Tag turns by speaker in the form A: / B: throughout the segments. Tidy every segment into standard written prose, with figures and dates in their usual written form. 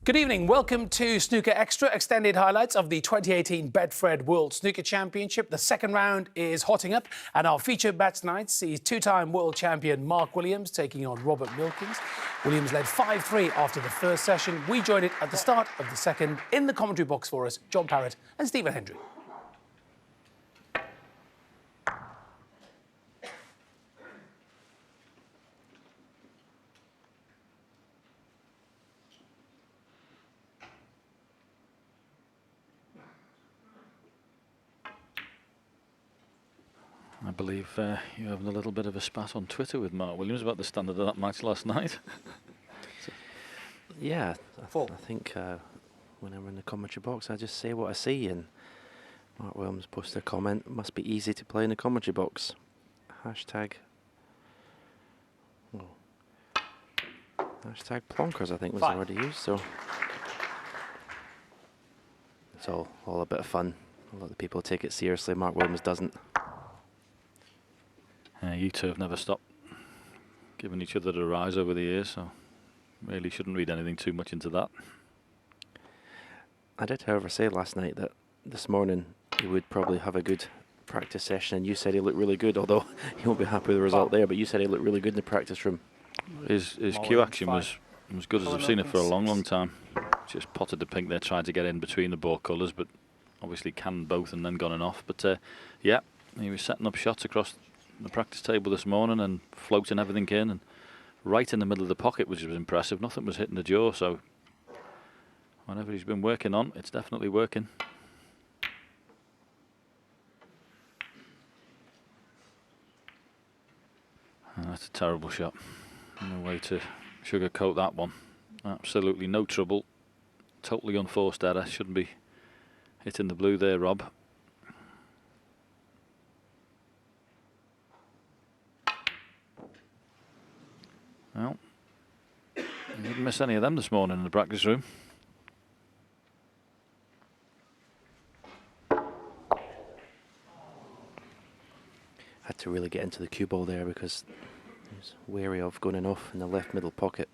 A: Good evening. Welcome to Snooker Extra, extended highlights of the 2018 Bedford World Snooker Championship. The second round is hotting up, and our featured match tonight sees two-time world champion Mark Williams taking on Robert Milkins. Williams led 5-3 after the first session. We joined it at the start of the second. In the commentary box for us, John Parrott and Stephen Hendry.
B: I believe you're having a little bit of a spat on Twitter with Mark Williams about the standard of that match last night.
C: Yeah, I think when I'm in the commentary box, I just say what I see, and Mark Williams posted a comment, must be easy to play in the commentary box. Hashtag plonkers, I think, was the word he used, so it's all a bit of fun. A lot of people take it seriously, Mark Williams doesn't.
B: You two have never stopped giving each other a rise over the years, so really shouldn't read anything too much into that.
C: I did, however, say last night that this morning he would probably have a good practice session, and you said he looked really good, although you won't be happy with the result there, but you said he looked really good in the practice room.
B: His cue action was good as I've seen it for a long time. Just potted the pink there, tried to get in between the ball colours, but obviously canned both and then gone and off. But yeah, he was setting up shots across the practice table this morning and floating everything in, and right in the middle of the pocket, which was impressive. Nothing was hitting the jaw, so whatever he's been working on, it's definitely working. And that's a terrible shot. No way to sugarcoat that one. Absolutely no trouble. Totally unforced error. Shouldn't be hitting the blue there, Rob. Well, you didn't miss any of them this morning in the practice room.
C: Had to really get into the cue ball there because he was wary of going off in the left middle pocket.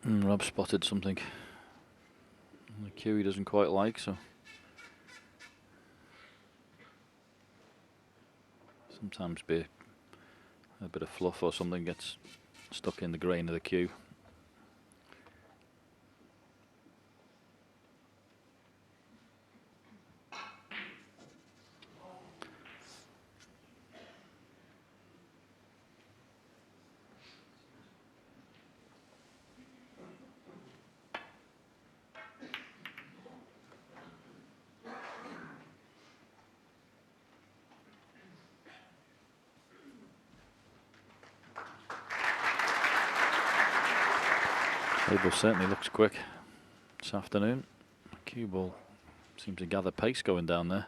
B: Rob spotted something on the cue he doesn't quite like, so sometimes be a bit of fluff or something gets stuck in the grain of the cue. Table certainly looks quick this afternoon. Cue ball seems to gather pace going down there.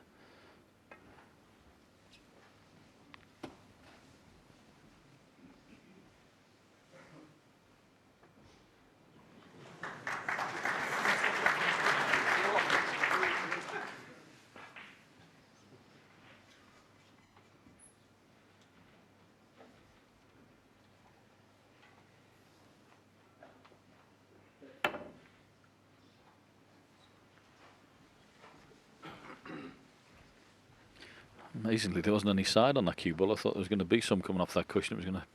B: Amazingly, there wasn't any side on that cue ball. I thought there was going to be some coming off that cushion. It was going to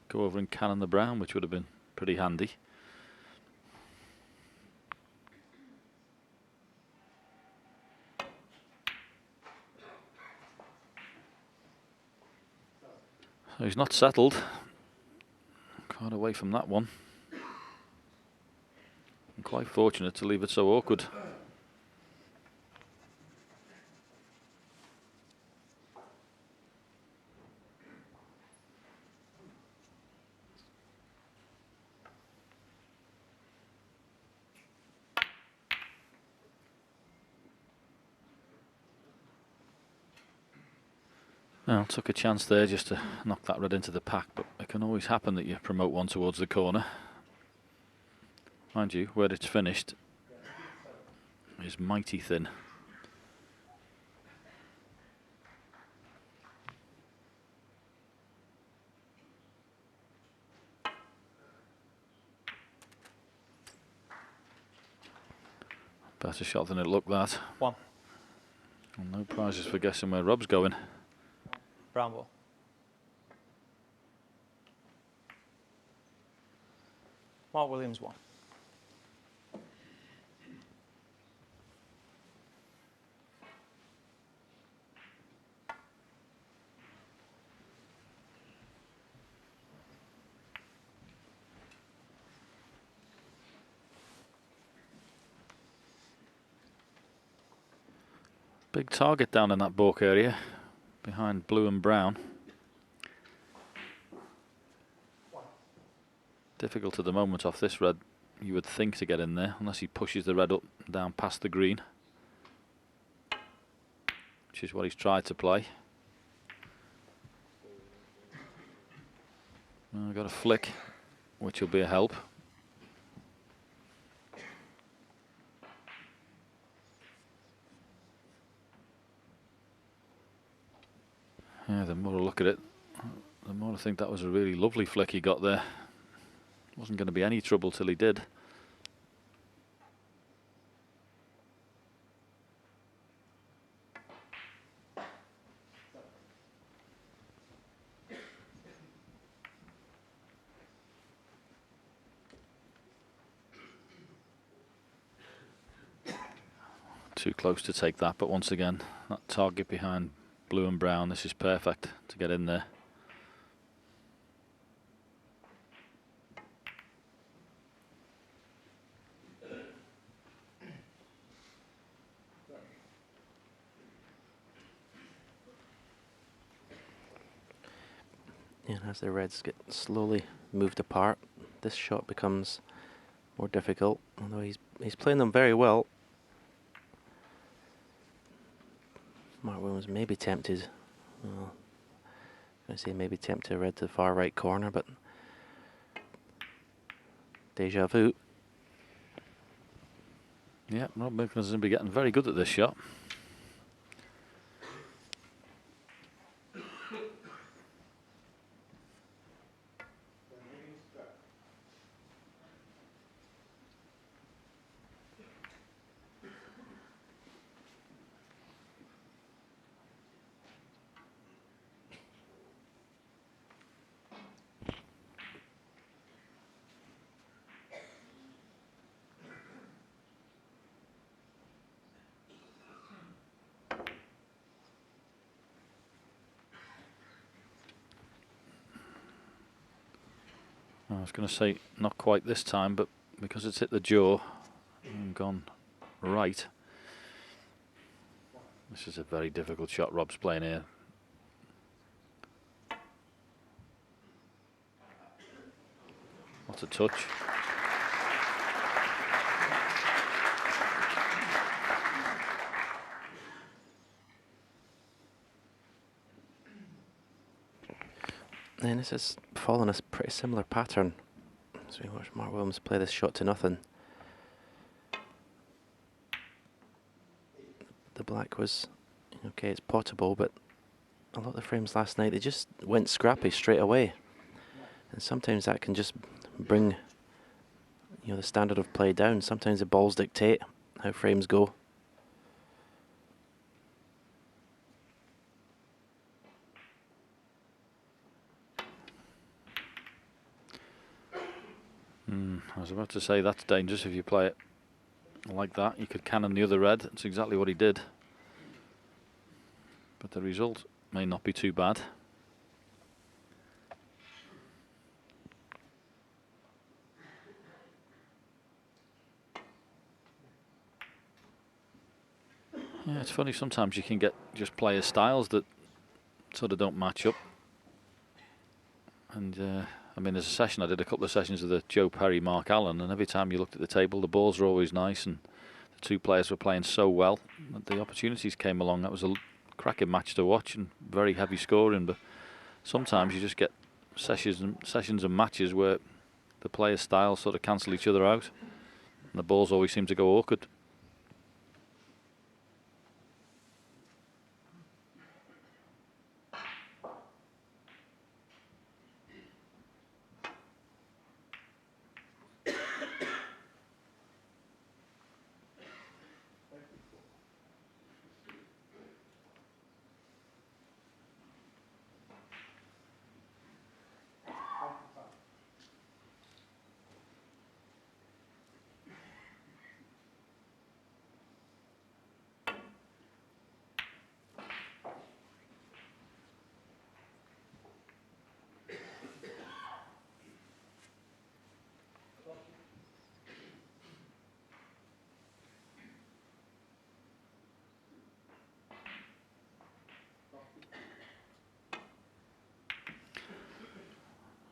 B: go over and cannon the brown, which would have been pretty handy. So he's not settled. Quite away from that one. And quite fortunate to leave it so awkward. Well, took a chance there just to knock that red into the pack, but it can always happen that you promote one towards the corner. Mind you, where it's finished is mighty thin. Better shot than it looked, that.
D: One.
B: And no prizes for guessing where Rob's going.
D: Brown ball. Mark Williams, 1.
B: Big target down in that balk area, behind blue and brown. Difficult at the moment off this red, you would think, to get in there, unless he pushes the red up down past the green, which is what he's tried to play. Well, got a flick, which will be a help. Yeah, the more I look at it, the more I think that was a really lovely flick he got there. Wasn't going to be any trouble till he did. Too close to take that, but once again, that target behind blue and brown, this is perfect to get in there.
C: Yeah, and as the reds get slowly moved apart, this shot becomes more difficult, although he's playing them very well. Mark Williams may be tempted, well, I say maybe tempted red to the far right corner, but deja vu.
B: Yeah, Rob Milkins is going to be getting very good at this shot. I was going to say not quite this time, but because it's hit the jaw and gone right. This is a very difficult shot Rob's playing here. What a touch.
C: And this has followed a pretty similar pattern. So we watched Mark Williams play this shot to nothing. The black was, okay, it's potable, but a lot of the frames last night, they just went scrappy straight away. And sometimes that can just bring, the standard of play down. Sometimes the balls dictate how frames go.
B: I was about to say that's dangerous if you play it like that. You could cannon the other red. That's exactly what he did. But the result may not be too bad. Yeah, it's funny, sometimes you can get just player styles that sort of don't match up. And I mean, there's a session, I did a couple of sessions with the Joe Perry, Mark Allen, and every time you looked at the table, the balls were always nice, and the two players were playing so well that the opportunities came along. That was a cracking match to watch and very heavy scoring, but sometimes you just get sessions and matches where the player styles sort of cancel each other out, and the balls always seem to go awkward.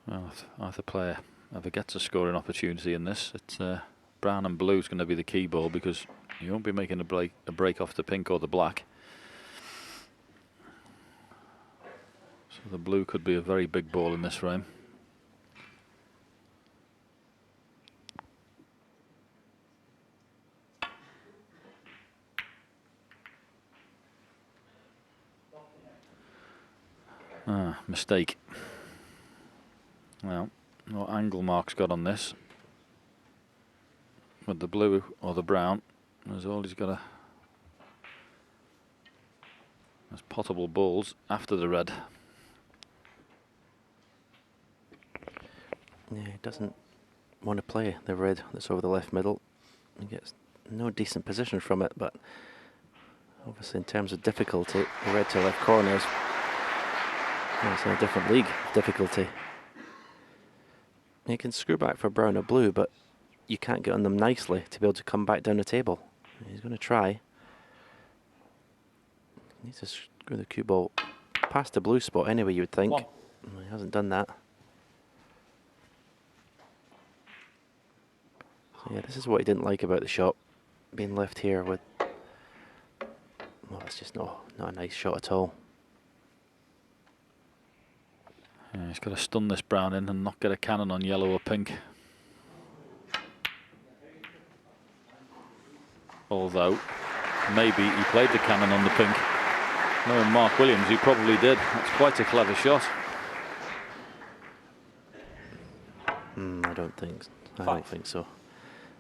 B: Well, if either player ever gets a scoring opportunity in this, it's brown and blue is going to be the key ball, because you won't be making a break off the pink or the black. So the blue could be a very big ball in this frame. Mistake. Well, what angle Mark's got on this with the blue or the brown is all he's got to. There's potable balls after the red.
C: Yeah, he doesn't want to play the red that's over the left middle. He gets no decent position from it, but obviously in terms of difficulty, the red to left corner is, well, it's in a different league of difficulty. You can screw back for brown or blue, but you can't get on them nicely to be able to come back down the table. He's going to try. He needs to screw the cue ball past the blue spot anyway, you would think.
D: One.
C: He hasn't done that. So yeah, this is what he didn't like about the shot, being left here with. Well, it's just not a nice shot at all.
B: Yeah, he's got to stun this brown in and not get a cannon on yellow or pink. Although, maybe he played the cannon on the pink. Knowing Mark Williams, he probably did. That's quite a clever shot.
C: I don't think so.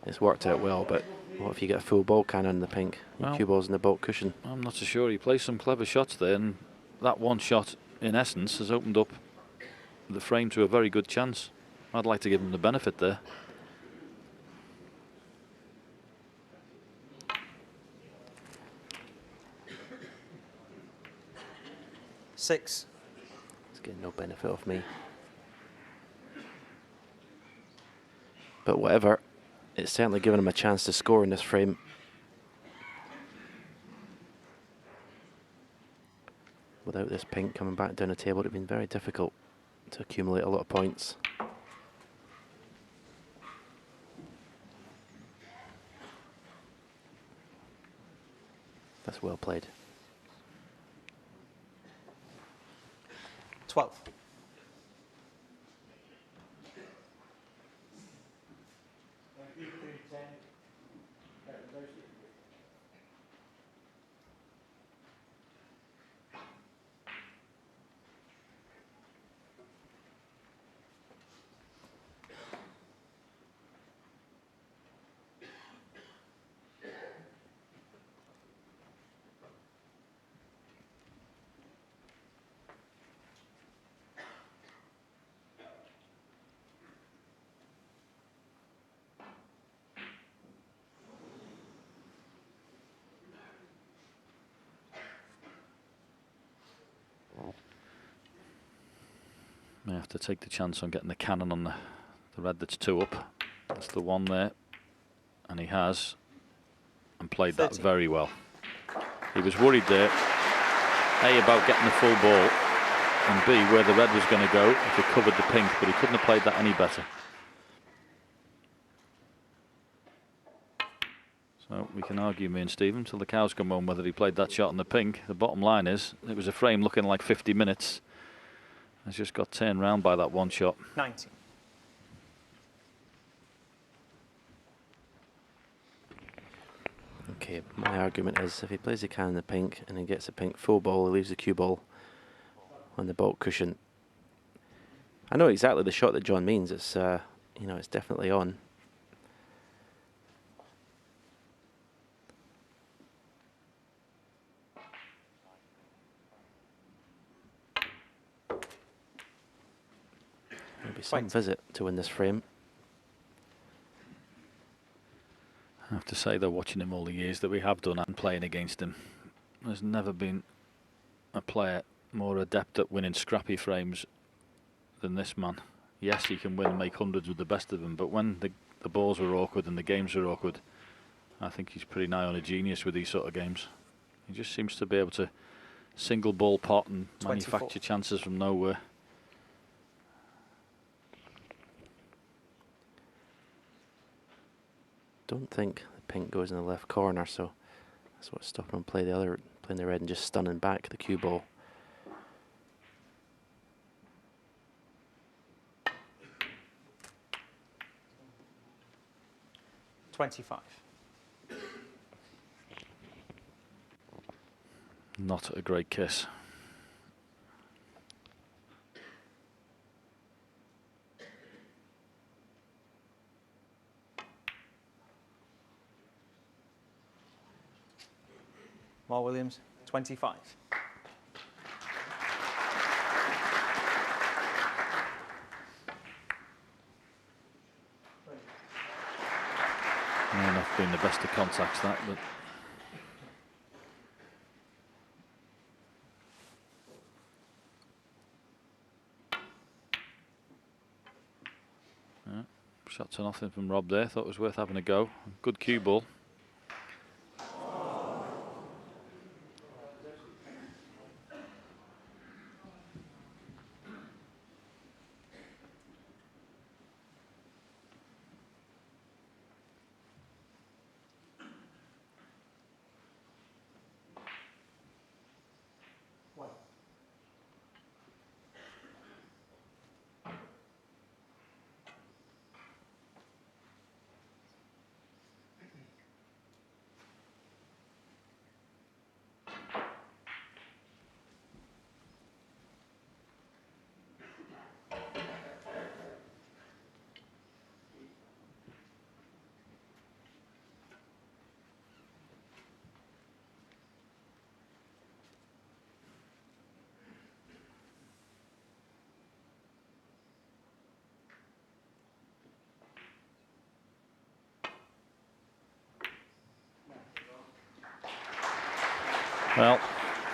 C: It's worked out well, but what if you get a full ball cannon in the pink? Your
B: Well,
C: cue ball's in the baulk cushion.
B: I'm not so sure. He plays some clever shots there, and that one shot, in essence, has opened up the frame to a very good chance. I'd like to give him the benefit there.
D: Six.
C: He's getting no benefit off me. But whatever, it's certainly given him a chance to score in this frame. Without this pink coming back down the table, it would have been very difficult to accumulate a lot of points. That's well played.
D: 12.
B: May have to take the chance on getting the cannon on the red that's 2 up. That's the one there. And he has. And played
D: 30.
B: that very well. He was worried there, A, about getting the full ball, and B, where the red was going to go if he covered the pink, but he couldn't have played that any better. So we can argue, me and Stephen, till the cows come home, whether he played that shot on the pink. The bottom line is, it was a frame looking like 50 minutes. Has just got turned round by that one shot.
D: 90.
C: Okay, my argument is if he plays the can in the pink and he gets a pink full ball, he leaves the cue ball on the baulk cushion. I know exactly the shot that John means. It's you know, it's definitely on. Maybe some visit to win this frame.
B: I have to say, though, watching him all the years that we have done and playing against him, there's never been a player more adept at winning scrappy frames than this man. Yes, he can win and make hundreds with the best of them, but when the balls are awkward and the games are awkward, I think he's pretty nigh on a genius with these sort of games. He just seems to be able to single ball pot and
D: 24.
B: manufacture chances from nowhere.
C: Don't think the pink goes in the left corner, so that's what's stopping him playing the red and just stunning back the cue ball.
D: $25.
B: Not a great kiss.
D: Mark Williams, 25.
B: Not been the best of contacts, that, but yeah, shot to nothing from Rob there. Thought it was worth having a go. Good cue ball. Well,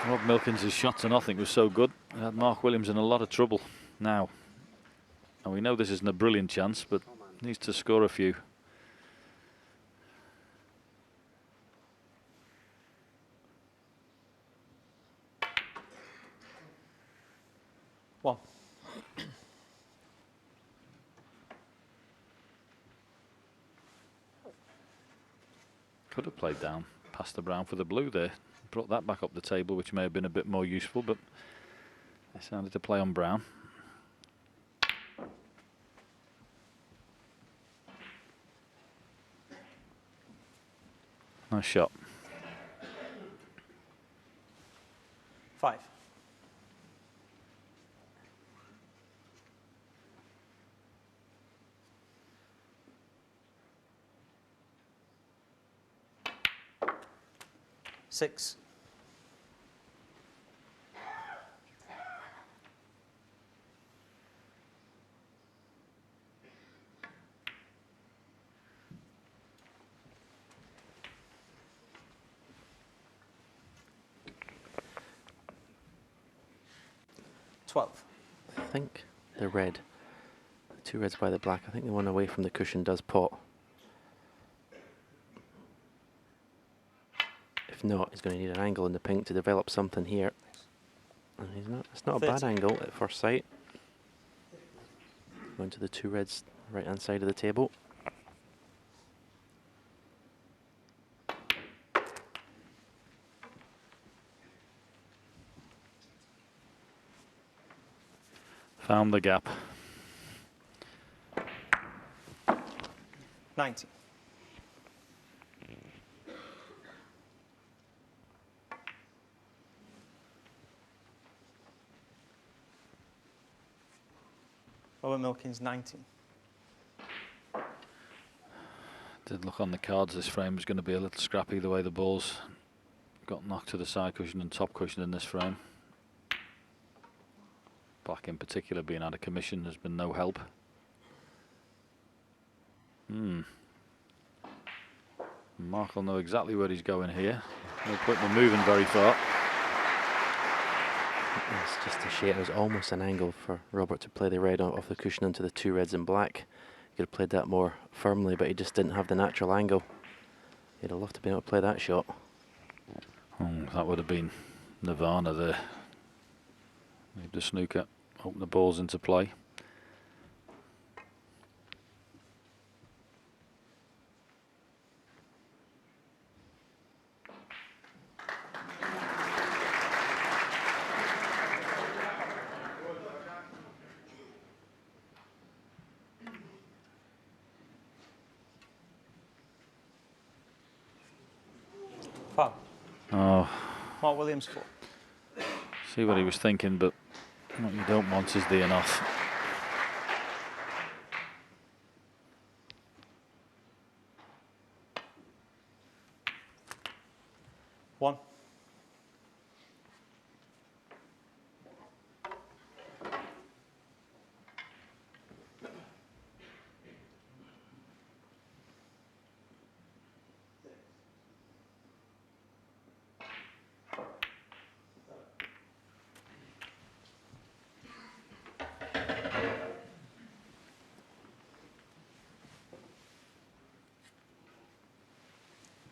B: Rob Milkins' shot to nothing was so good. It had Mark Williams in a lot of trouble now. And we know this isn't a brilliant chance, but needs to score a few.
D: One.
B: Could have played down past the brown for the blue there. Brought that back up the table, which may have been a bit more useful, but decided to play on brown. Nice shot.
D: 5. Six. $12.
C: I think the red, the two reds by the black, I think the one away from the cushion does pot. If not, he's going to need an angle in the pink to develop something here. And he's not. It's not a bad
D: 30.
C: angle at first sight. Going to the two reds right hand side of the table.
B: Found the gap.
D: 90. Robert Milkins, 19.
B: Did look on the cards this frame was going to be a little scrappy the way the balls got knocked to the side cushion and top cushion in this frame. Black in particular being out of commission has been no help. Mark will know exactly where he's going here. No point in moving very far.
C: It's just a shame. It was almost an angle for Robert to play the red off the cushion into the two reds and black. He could have played that more firmly, but he just didn't have the natural angle. He'd have loved to be able to play that shot.
B: Oh, that would have been Nirvana there. Leave the snooker, open the balls into play.
D: Foul.
B: Oh,
D: Mark Williams, 4.
B: see what he was thinking, but what you don't want is the enough.
D: One.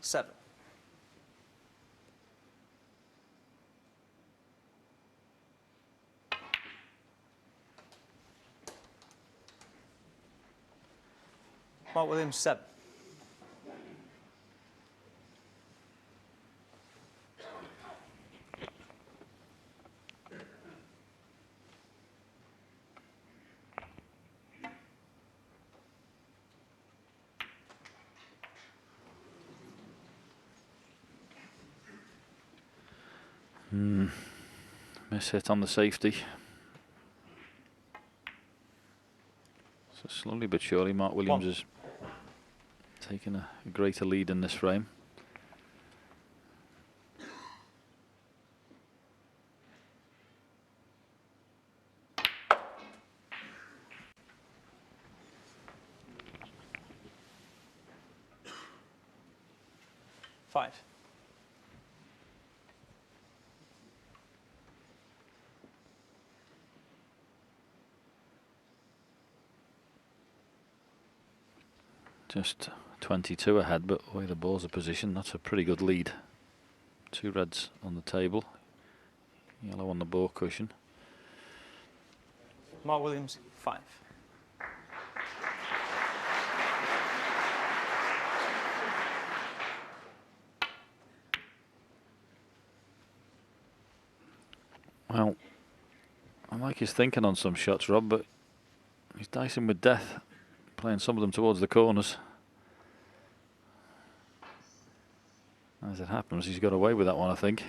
D: Seven. Mark Williams, 7.
B: Miss hit on the safety. So slowly but surely Mark Williams has taken a greater lead in this frame.
D: Five.
B: Just 22 ahead, but the way the balls are positioned, that's a pretty good lead. Two reds on the table, yellow on the ball cushion.
D: Mark Williams, 5.
B: Well, I like his thinking on some shots, Rob, but he's dicing with death, playing some of them towards the corners. As it happens, he's got away with that one, I think.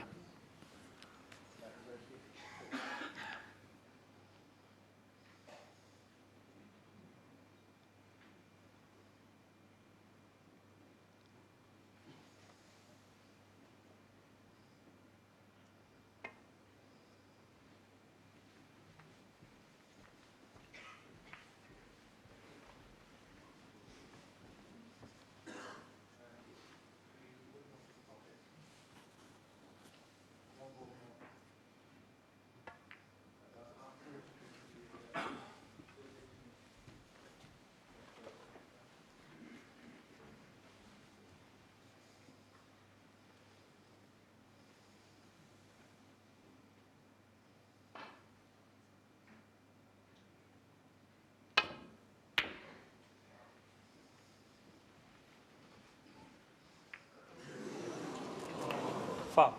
D: Foul.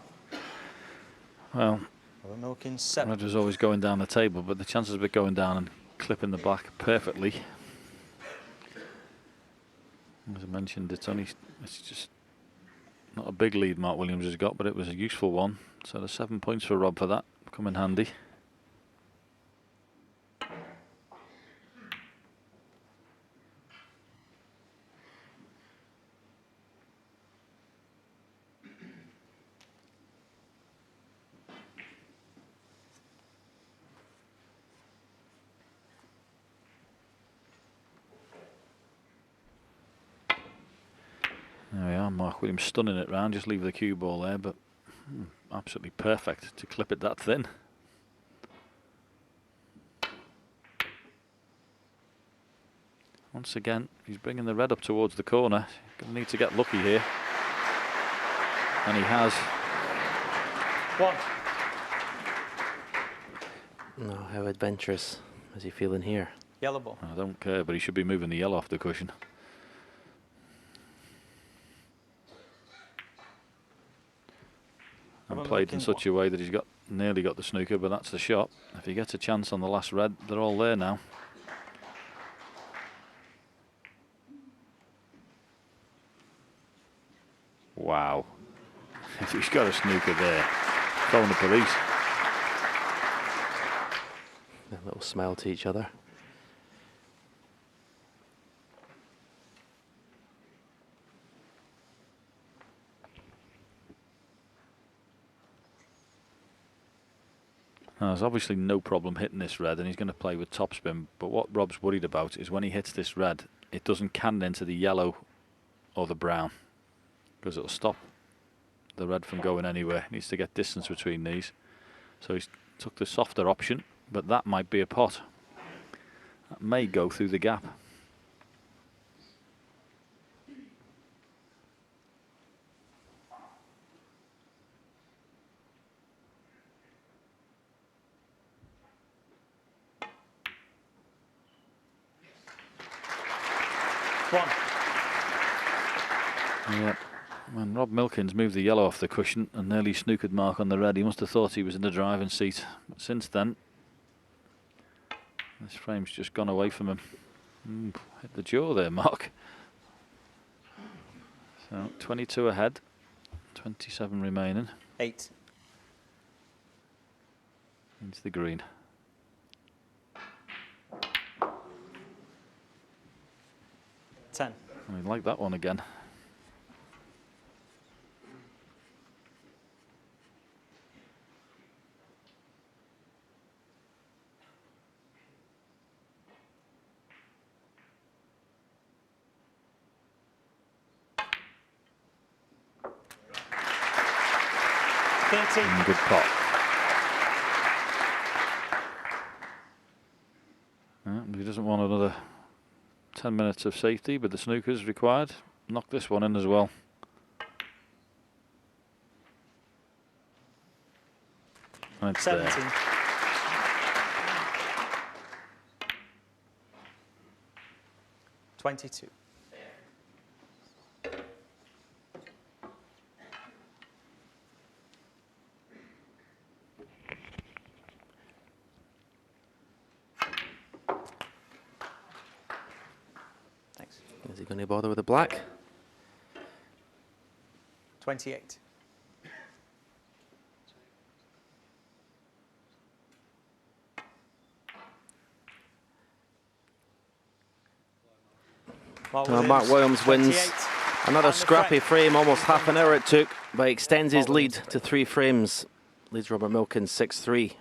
B: Well,
D: Milkins 7.
B: red was always going down the table, but the chances of it going down and clipping the black perfectly. As I mentioned, it's just not a big lead Mark Williams has got, but it was a useful one. So there's 7 points for Rob for that. Come in handy. There we are, Mark Williams stunning it round, just leave the cue ball there, but absolutely perfect to clip it that thin. Once again, he's bringing the red up towards the corner. Gonna need to get lucky here. And he has.
D: 1.
C: No, how adventurous is he feeling here?
D: Yellow ball.
B: I don't care, but he should be moving the yellow off the cushion. And played in such a way that he's nearly got the snooker, but that's the shot. If he gets a chance on the last red, they're all there now. Wow. If he's got a snooker there, phone the police.
C: A little smile to each other.
B: Now, there's obviously no problem hitting this red, and he's going to play with topspin. But what Rob's worried about is when he hits this red, it doesn't cannon into the yellow or the brown, because it'll stop the red from going anywhere. He needs to get distance between these. So he's took the softer option, but that might be a pot. That may go through the gap. Yeah, when Rob Milkins moved the yellow off the cushion and nearly snookered Mark on the red, he must have thought he was in the driving seat. But since then, this frame's just gone away from him. Hit the jaw there, Mark. So 22 ahead, 27 remaining.
D: 8.
B: Into the green.
D: Ten.
B: I like that one again. Good pot. He doesn't want another 10 minutes of safety, but the snooker's required. Knock this one in as well. And it's
D: 17.
B: There.
D: $22. Thanks.
C: Is he going to bother with the black?
D: 28.
C: Mark Williams wins
D: 28.
C: another
D: And the
C: scrappy
D: frame.
C: frame, almost half an hour it took, but extends his lead to 3 frames. Leads Robert Milkins 6-3.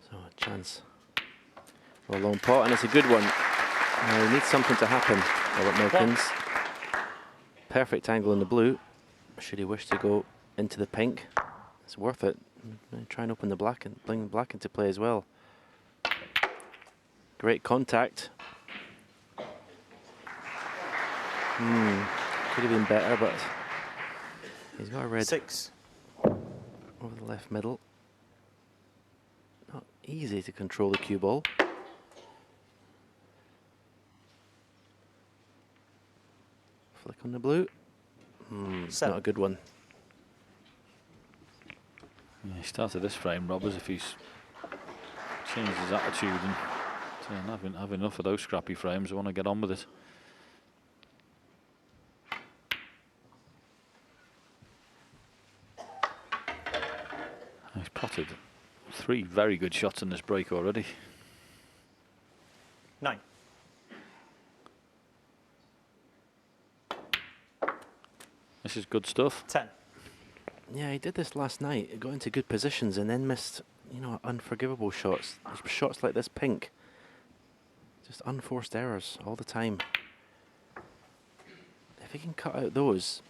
C: So a chance for a long pot, and it's a good one. Now he needs something to happen, Robert Milkins. Perfect angle in the blue. Should he wish to go into the pink, it's worth it. Try and open the black and bring the black into play as well. Great contact. Could have been better, but He's got a red
D: 6.
C: over the left middle. Not easy to control the cue ball. Flick on the blue. It's not a good one.
B: Yeah, he started this frame, Rob, as if he's changed his attitude and saying, I've enough of those scrappy frames. I want to get on with it. He's potted 3 very good shots in this break already.
D: 9.
B: This is good stuff.
D: 10.
C: Yeah, he did this last night. He got into good positions and then missed, you know, unforgivable shots. There's shots like this pink. Just unforced errors all the time. If he can cut out those,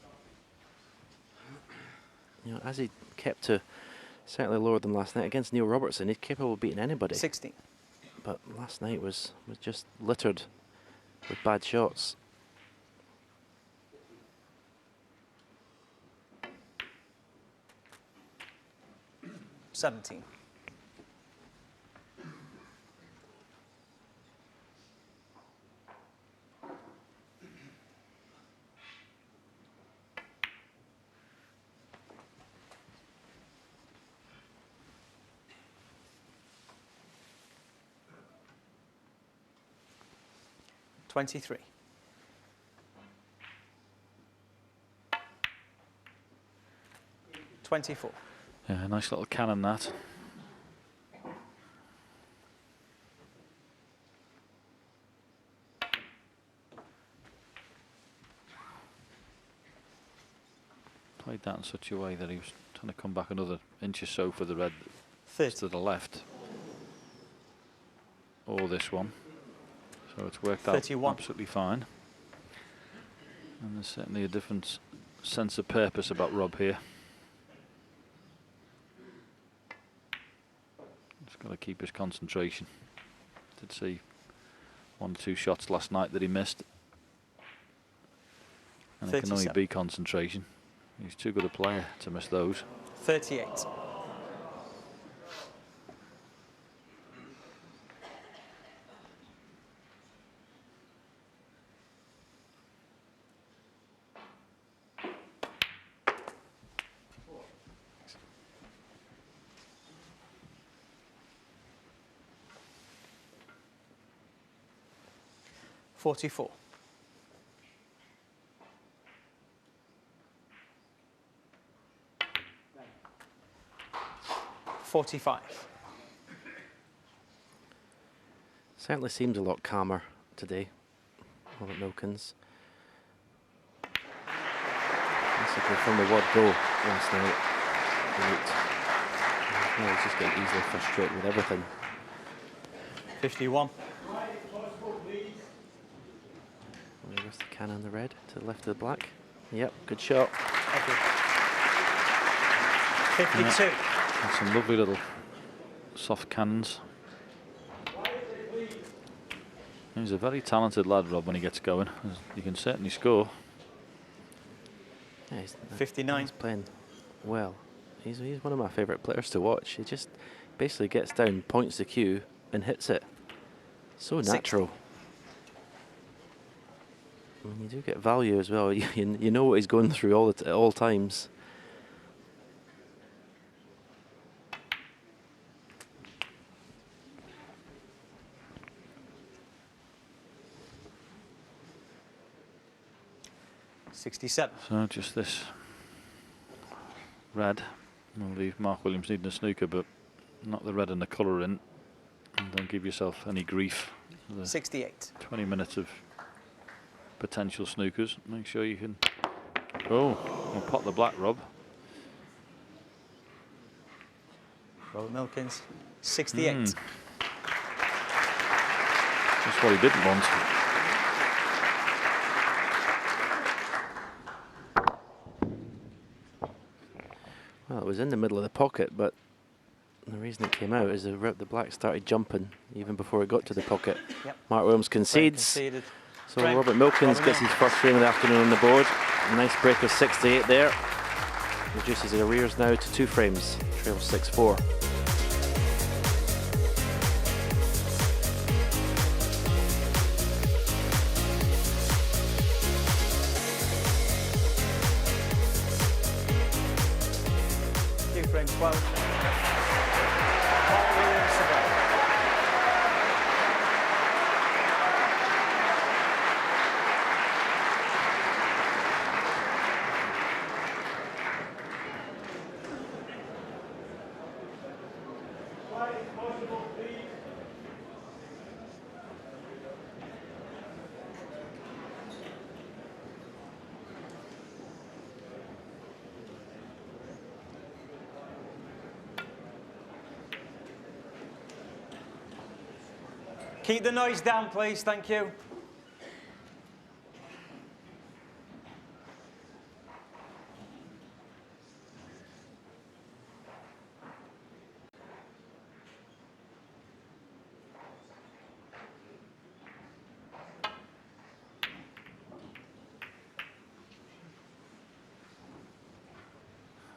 C: you know, as he kept to certainly lower than last night against Neil Robertson, he's capable of beating anybody.
D: 16.
C: But last night was just littered with bad shots.
D: $17. $23. $24.
B: Yeah, nice little cannon that. Played that in such a way that he was trying to come back another inch or so for the red
D: 30.
B: to the left. Or this one. So it's worked out
D: 31.
B: absolutely fine. And there's certainly a different sense of purpose about Rob here. He's got to keep his concentration. Did see 1 or 2 shots last night that he missed. And it can only
D: 37.
B: be concentration. He's too good a player to miss those.
D: 38. $44. 45.
C: Certainly seems a lot calmer today. All at Milkins. Basically from the word go last night. He's just getting easily frustrated with everything.
D: 51.
C: Where's the cannon, the red to the left of the black? Yep, good shot.
D: 52.
B: And some lovely little soft cannons. He's a very talented lad, Rob, when he gets going. You can certainly score.
C: Yeah, he's
D: 59.
C: He's playing well. He's one of my favourite players to watch. He just basically gets down, points the cue, and hits it. So
D: 60.
C: natural. I mean, you do get value as well. You know what he's going through at all times.
D: $67.
B: So just this red. We'll leave Mark Williams needing a snooker, but not the red and the colour in. And don't give yourself any grief. The
D: 68.
B: 20 minutes of potential snookers. Make sure you can. Oh, we'll pot the black, Rob.
D: Robert Milkins. 68.
B: That's what he didn't want.
C: Well, it was in the middle of the pocket, but the reason it came out is the black started jumping even before it got to the pocket.
D: Yep.
C: Mark Williams concedes.
D: Conceded.
C: So
D: Frank,
C: Robert Milkins
D: Robert
C: gets his first frame of the afternoon on the board. A nice break of 68 there. Reduces his arrears now to 2 frames, trails 6-4.
D: Frame 12. Mark Williams to go. Keep the noise down, please. Thank you.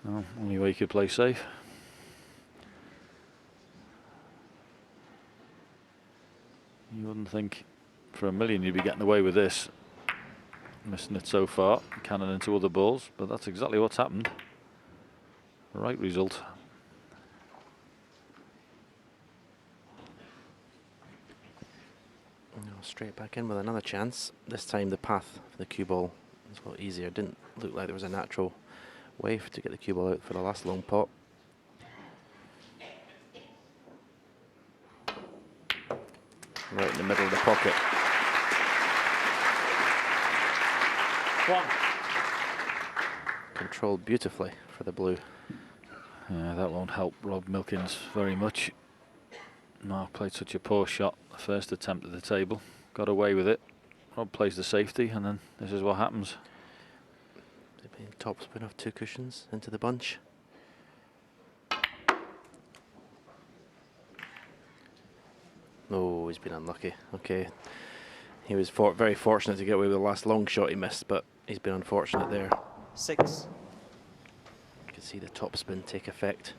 B: Well, only way you could play safe. You wouldn't think for a million you'd be getting away with this. Missing it so far, cannon into other balls, but that's exactly what's happened. Right result.
C: Straight back in with another chance. This time the path for the cue ball is a lot easier. Didn't look like there was a natural way to get the cue ball out for the last long pot. Right in the middle of the pocket.
D: 1.
C: Controlled beautifully for the blue.
B: Yeah, that won't help Rob Milkins very much. Mark played such a poor shot the first attempt at the table. Got away with it. Rob plays the safety, and then this is what happens.
C: Top spin off 2 cushions into the bunch. Oh, he's been unlucky. Okay. He was very fortunate to get away with the last long shot he missed, but he's been unfortunate there.
D: 6.
C: You can see the top spin take effect.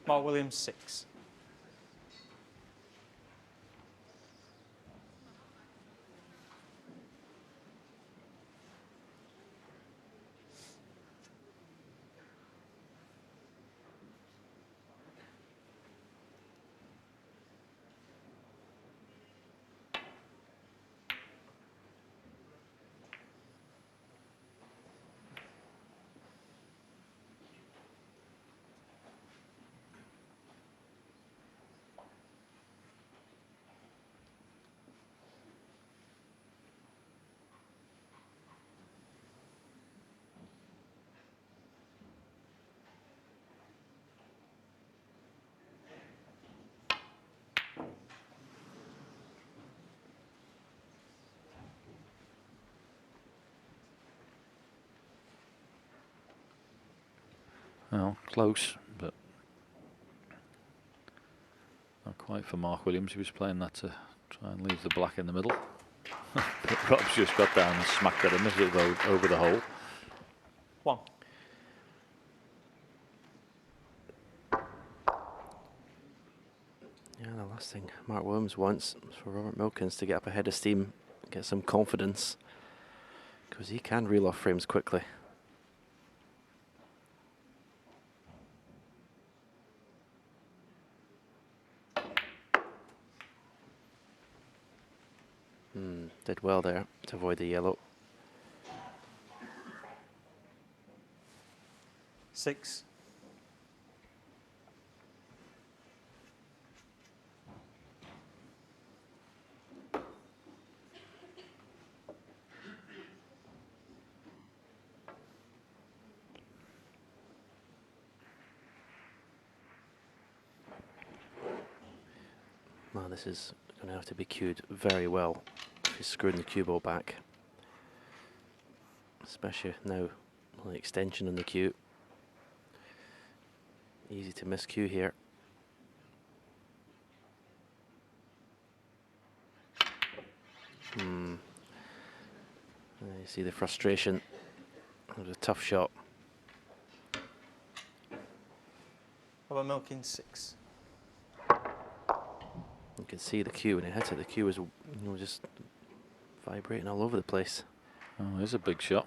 D: Mark Williams 6.
B: Well, close, but not quite for Mark Williams. He was playing that to try and leave the black in the middle. But Rob's just got down and smacked at him as it over the hole.
D: 1.
C: Yeah, the last thing Mark Williams wants is for Robert Milkins to get up ahead of steam, get some confidence, because he can reel off frames quickly. Did well there to avoid the yellow.
D: 6.
C: Well, this is going to have to be cued very well if he's screwing the cue ball back. Especially now on the extension on the cue. Easy to miss cue here. You see the frustration. It was a tough shot.
D: How about Milkins 6?
C: You could see the cue when it hit it. The cue was, just vibrating all over the place.
B: Oh, here's a big shot.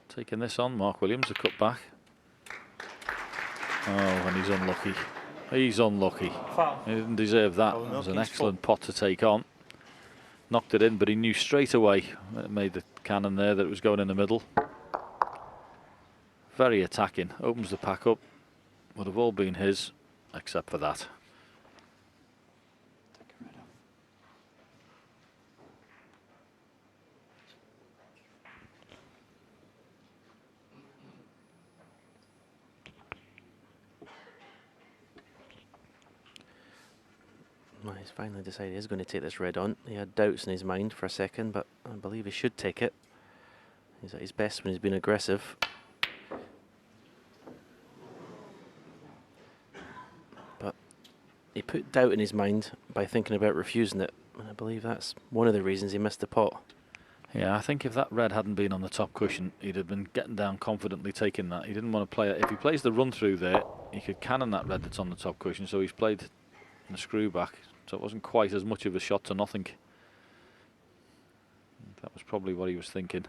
B: Taking this on, Mark Williams, a cut back. Oh, and he's unlucky. He's unlucky.
D: Foul.
B: He didn't deserve that.
D: Oh,
B: It was an
D: Milkins
B: excellent pot to take on. Knocked it in, but he knew straight away, it made the cannon there, that it was going in the middle. Very attacking. Opens the pack up. Would have all been his, except for that.
C: Well, he's finally decided he's going to take this red on. He had doubts in his mind for a second, but I believe he should take it. He's at his best when he's been aggressive. But he put doubt in his mind by thinking about refusing it, and I believe that's one of the reasons he missed the pot.
B: Yeah, I think if that red hadn't been on the top cushion, he'd have been getting down confidently taking that. He didn't want to play it. If he plays the run through there, he could cannon that red that's on the top cushion, so he's played the screw back. So it wasn't quite as much of a shot to nothing. That was probably what he was thinking.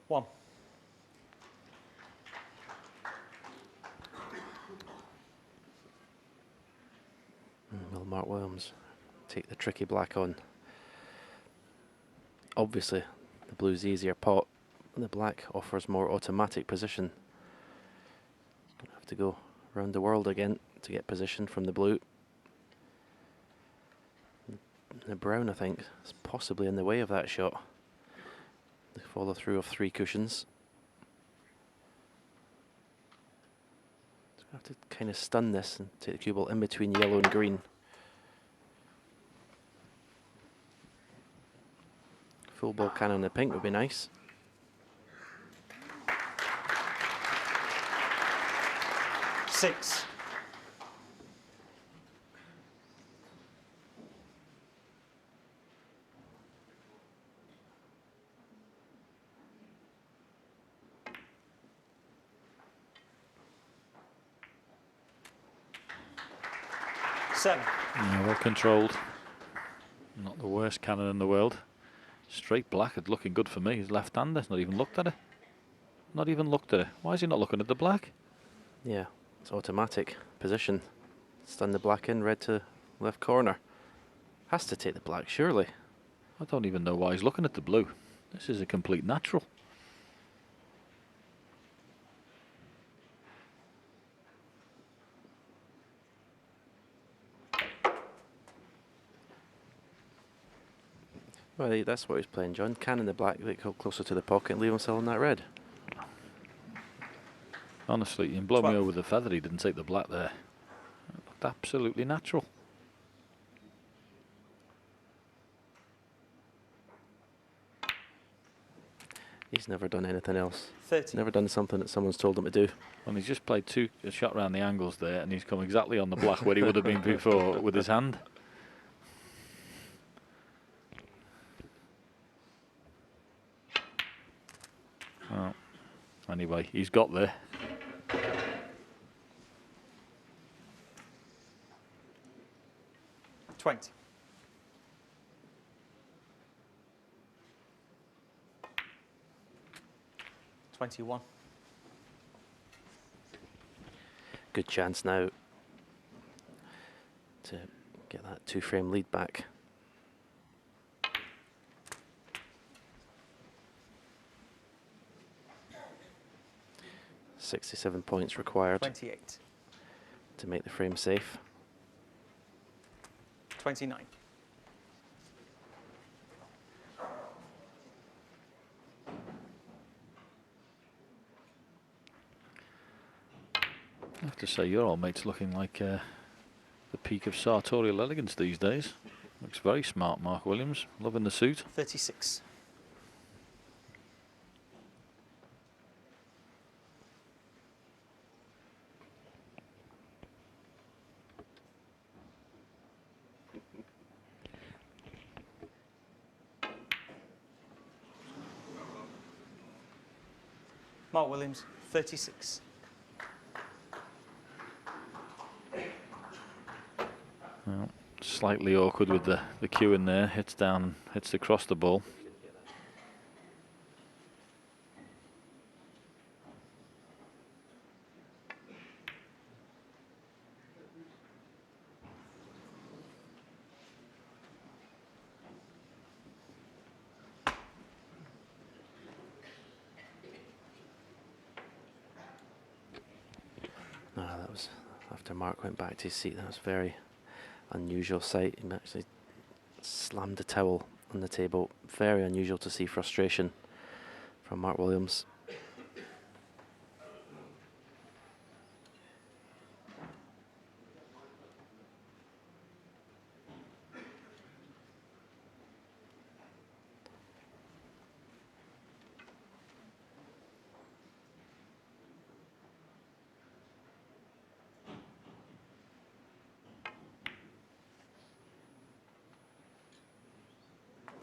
D: One.
C: Will Mark Williams take the tricky black on? Obviously, the blue's the easier pot, and the black offers more automatic position. Have to go around the world again to get position from the blue. The brown, I think, is possibly in the way of that shot. The follow through of 3 cushions. So I have to kind of stun this and take the cue ball in between yellow and green. Full ball cannon in the pink would be nice.
D: Six. Seven.
B: Yeah, well controlled. Not the worst cannon in the world. Straight black, it's looking good for me. He's left-hander, not even looked at it. Not even looked at it. Why is he not looking at the black?
C: Yeah, it's automatic position. Stun the black in, red to left corner. Has to take the black, surely.
B: I don't even know why he's looking at the blue. This is a complete natural.
C: Well, that's what he's playing, John. Cannon the black, they go closer to the pocket and leave himself on that red.
B: Honestly, you can blow me over with a feather. He didn't take the black there. It looked absolutely natural.
C: He's never done anything else.
D: 30.
C: Never done something that someone's told him to do.
B: And he's just played a shot around the angles there, and he's come exactly on the black where he would have been before with his hand. Well, anyway, he's got there.
D: $20. $21.
C: Good chance now to get that 2-frame lead back. $67 points required
D: 28.
C: to make the frame safe.
D: 29.
B: I have to say, your old mate's looking like the peak of sartorial elegance these days. Looks very smart, Mark Williams. Loving the suit.
D: 36. Mark Williams, 36.
B: Well, slightly awkward with the cue in there. Hits down, hits across the ball.
C: That was after Mark went back to his seat. That was very unusual sight. He actually slammed the towel on the table. Very unusual to see frustration from Mark Williams.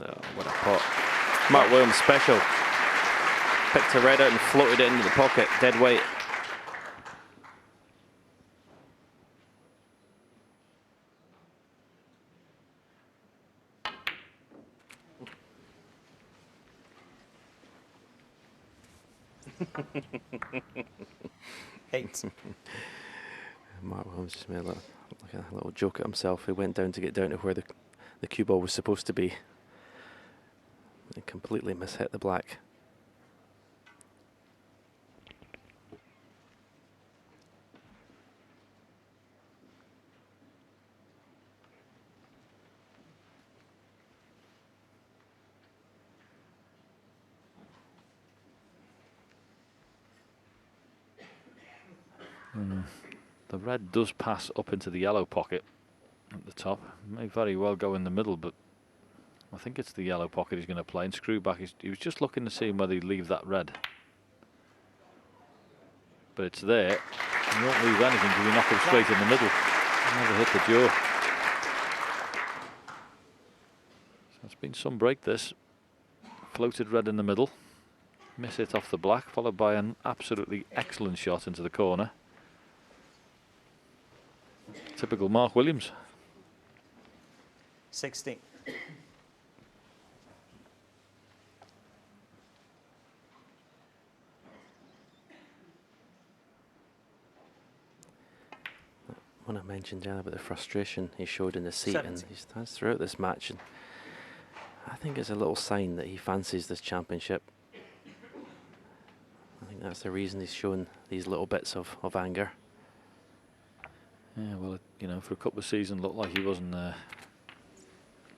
C: Oh, what a pot. Mark Williams special. Picked a red out and floated it into the pocket, dead weight.
D: Eight.
C: Mark Williams just made like a little joke at himself. He went down to get down to where the cue ball was supposed to be. He completely mishit the black.
B: The red does pass up into the yellow pocket at the top. May very well go in the middle, but I think it's the yellow pocket he's going to play. And screw back, he was just looking to see whether he'd leave that red. But it's there. You won't leave anything because you knock him straight in the middle. Never hit the jaw. So it's been some break, this. Floated red in the middle. Miss it off the black, followed by an absolutely excellent shot into the corner. Typical Mark Williams.
D: 16.
C: When I mentioned earlier about the frustration he showed in the seat,
D: 70.
C: and he has throughout this match, and I think it's a little sign that he fancies this championship. I think that's the reason he's showing these little bits of anger.
B: Yeah, well, you know, for a couple of seasons, looked like he wasn't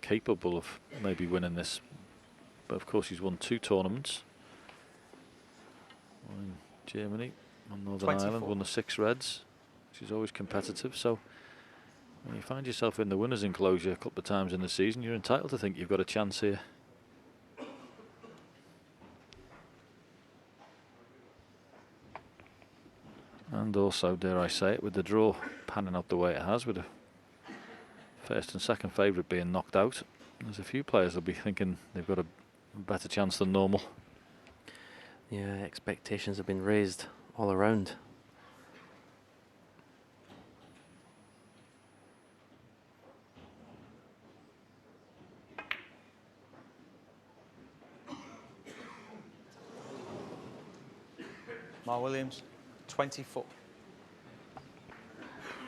B: capable of maybe winning this. But of course, he's won 2 tournaments. One in Germany, on Northern
D: 24.
B: Ireland, won the 6 Reds, which is always competitive. So when you find yourself in the winners' enclosure a couple of times in the season, you're entitled to think you've got a chance here. And also, dare I say it, with the draw panning out the way it has, with the first and second favourite being knocked out, there's a few players that'll be thinking they've got a better chance than normal.
C: Yeah, expectations have been raised all around.
D: Mark Williams, 24.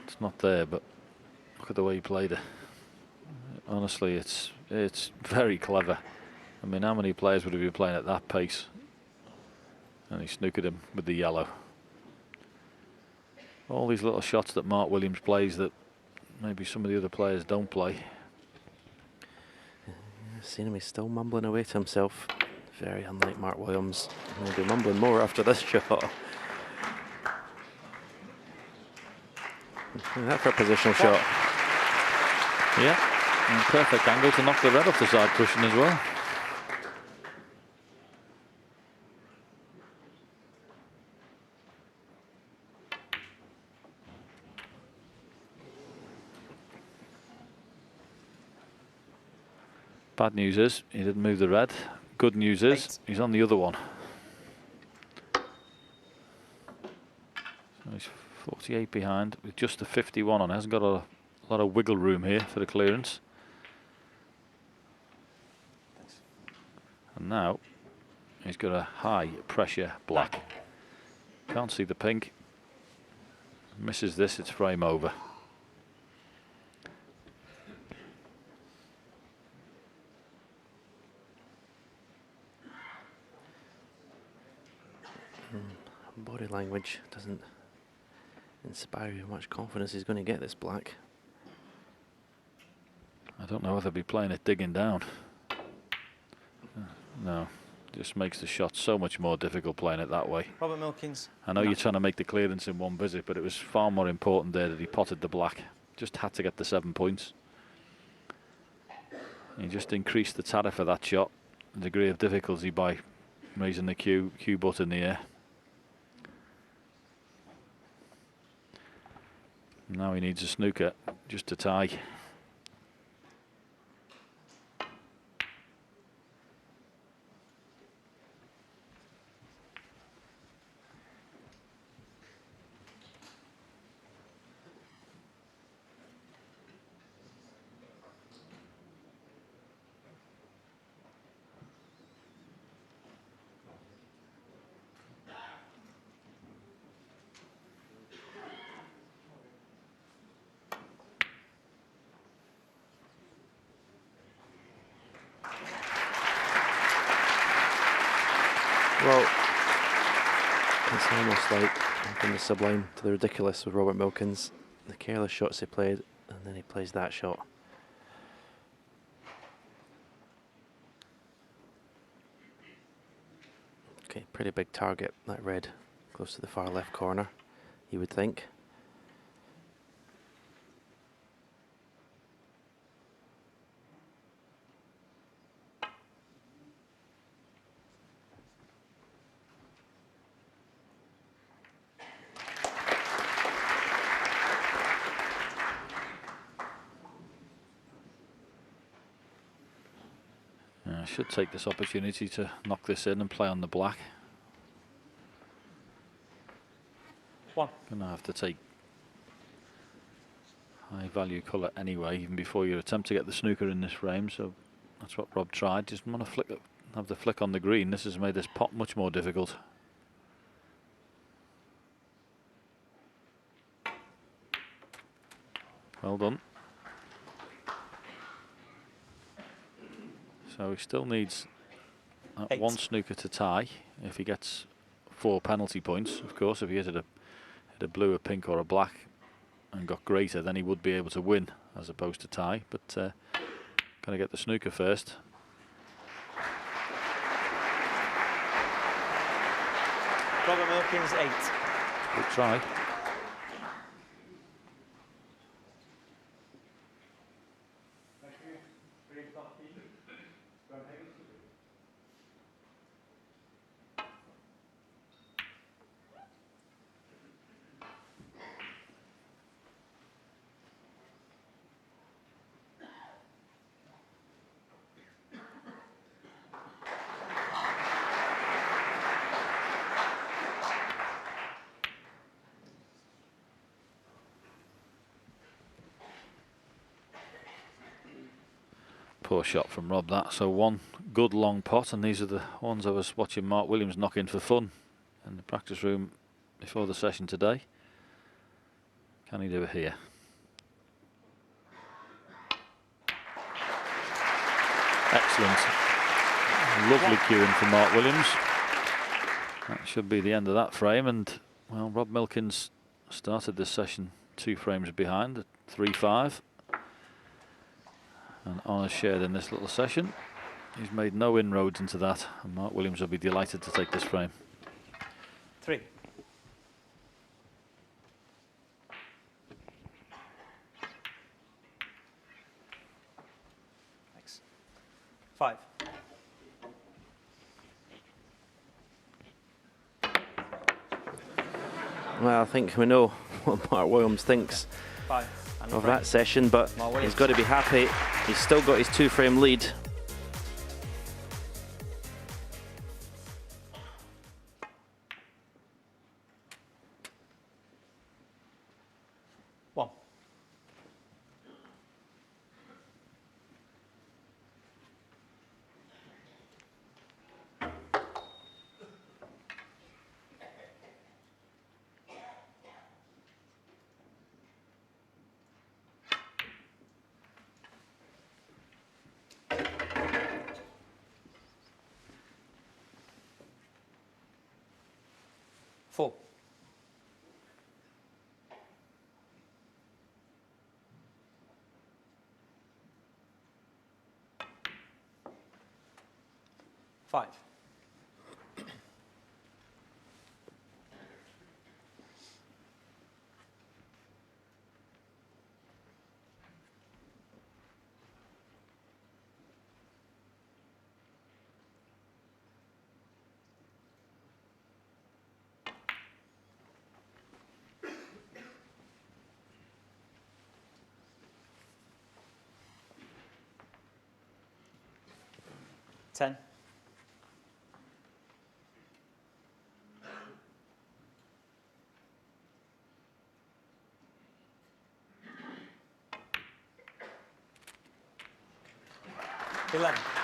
B: It's not there, but look at the way he played it. Honestly, it's very clever. I mean, how many players would have been playing at that pace? And he snookered him with the yellow. All these little shots that Mark Williams plays that maybe some of the other players don't play.
C: I've seen him, he's still mumbling away to himself. Very unlike Mark Williams. He'll be mumbling more after this shot. Look at that for a positional shot.
B: Yeah, and perfect angle to knock the red off the side cushion as well. Bad news is he didn't move the red. Good news is he's on the other one. So he's 48 behind with just a 51 on. Hasn't got a lot of wiggle room here for the clearance. And now he's got a high pressure black. Can't see the pink. Misses this, it's frame over.
C: Body language doesn't inspire you much confidence he's going to get this black.
B: I don't know whether they'll be playing it digging down. No, just makes the shot so much more difficult playing it that way.
D: Robert Milkins.
B: I know you're trying to make the clearance in one visit, but it was far more important there that he potted the black. Just had to get the 7 points. He just increased the tariff of that shot, the degree of difficulty, by raising the cue butt in the air. Now he needs a snooker just to tie.
C: Well, it's almost like from the sublime to the ridiculous with Robert Milkins. The careless shots he played, and then he plays that shot. Okay, pretty big target, that red, close to the far left corner, you would think.
B: Should take this opportunity to knock this in and play on the black. Gonna have to take high value colour anyway, even before you attempt to get the snooker in this frame. So that's what Rob tried. Just want to flick it, have the flick on the green. This has made this pot much more difficult. Well done. So he still needs that 1 snooker to tie. If he gets 4 penalty points, of course, if he hit a blue, a pink or a black and got greater, then he would be able to win as opposed to tie. But got to get the snooker first.
D: Robert Milkins, 8.
B: Good try. Poor shot from Rob, that. So 1 good long pot, and these are the ones I was watching Mark Williams knock in for fun in the practice room before the session today. Can he do it here? Excellent. Lovely cueing from Mark Williams. That should be the end of that frame, and well, Rob Milkins started this session 2 frames behind at 3-5. And honours shared in this little session. He's made no inroads into that, and Mark Williams will be delighted to take this frame.
D: 3. Thanks. 5.
C: Well, I think we know what Mark Williams thinks
D: 5.
C: of that session, but he's got to be happy. He's still got his 2-frame lead.
D: 4. Five. Ten. $11.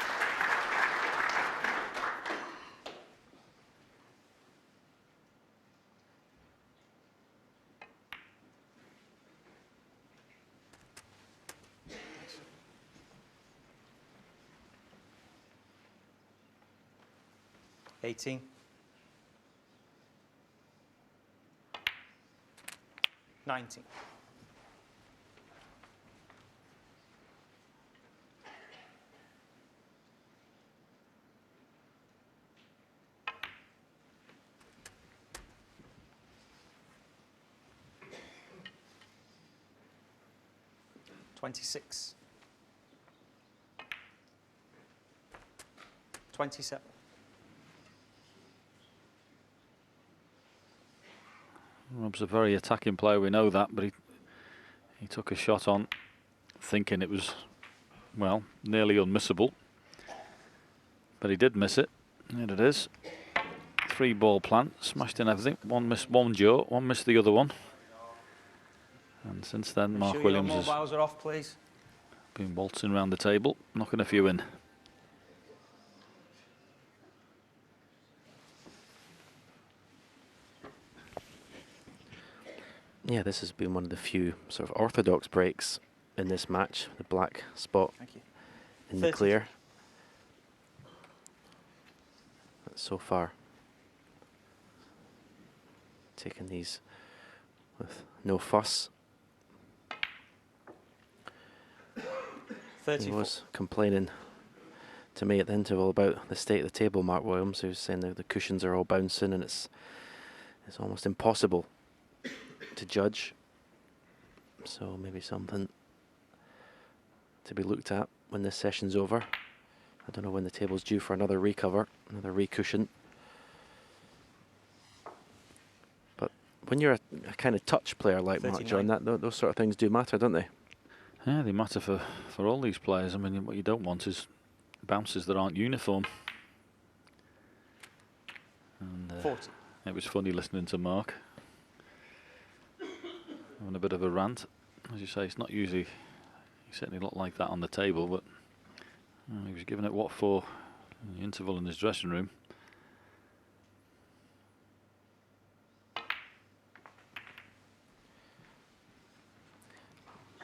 D: $18. 19. $26. 27.
B: Rob's a very attacking player, we know that, but he took a shot on thinking it was, well, nearly unmissable. But he did miss it. There it is. 3-ball plant, smashed in everything. One missed one jaw, one missed the other one. And since then, Mark Williams has
D: mobiles are off, please.
B: been waltzing around the table, knocking a few in.
C: Yeah, this has been one of the few sort of orthodox breaks in this match. The black spot
D: Thank you.
C: in the
D: 30.
C: clear. So far, taking these with no fuss. He
D: 34.
C: was complaining to me at the interval about the state of the table, Mark Williams. He was saying that the cushions are all bouncing and it's almost impossible to judge. So maybe something to be looked at when this session's over. I don't know when the table's due for another recover, another recushion. But when you're a kind of touch player like Mark
D: 39.
C: John, those sort of things do matter, don't they?
B: Yeah, they matter for all these players. I mean, what you don't want is bounces that aren't uniform. And
D: 40.
B: it was funny listening to Mark having a bit of a rant. As you say, it's not usually, he certainly not like that on the table, but he was giving it what for in the interval in his dressing room.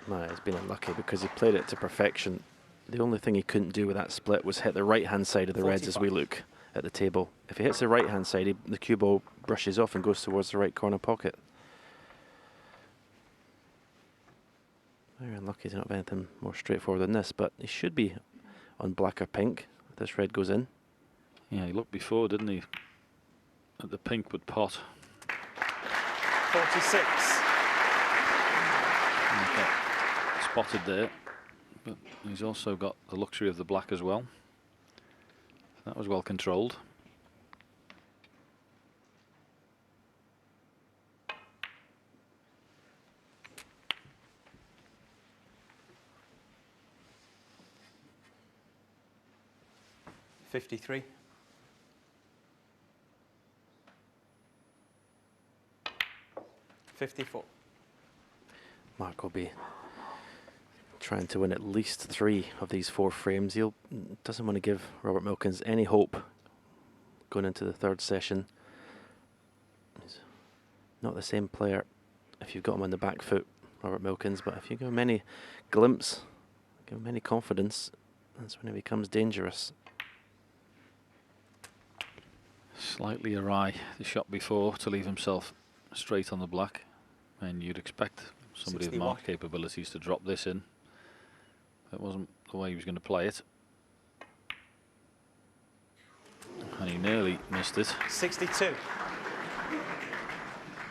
C: No, he's been unlucky because he played it to perfection. The only thing he couldn't do with that split was hit the right-hand side of the reds as we
D: 45.
C: look at the table. If he hits the right-hand side, the cue ball brushes off and goes towards the right corner pocket. Very unlucky to not have anything more straightforward than this, but he should be on black or pink if this red goes in.
B: Yeah, he looked before, didn't he, at the pink would pot.
D: 46.
B: Spotted there, but he's also got the luxury of the black as well. That was well controlled.
D: $53. $54.
C: Mark will be trying to win at least 3 of these 4 frames. He doesn't want to give Robert Milkins any hope going into the third session. He's not the same player if you've got him on the back foot, Robert Milkins, but if you give him any glimpse, give him any confidence, that's when he becomes dangerous.
B: Slightly awry the shot before to leave himself straight on the black, and you'd expect somebody with
D: 61.
B: mark capabilities to drop this in. That wasn't the way he was going to play it, and he nearly missed it.
D: 62.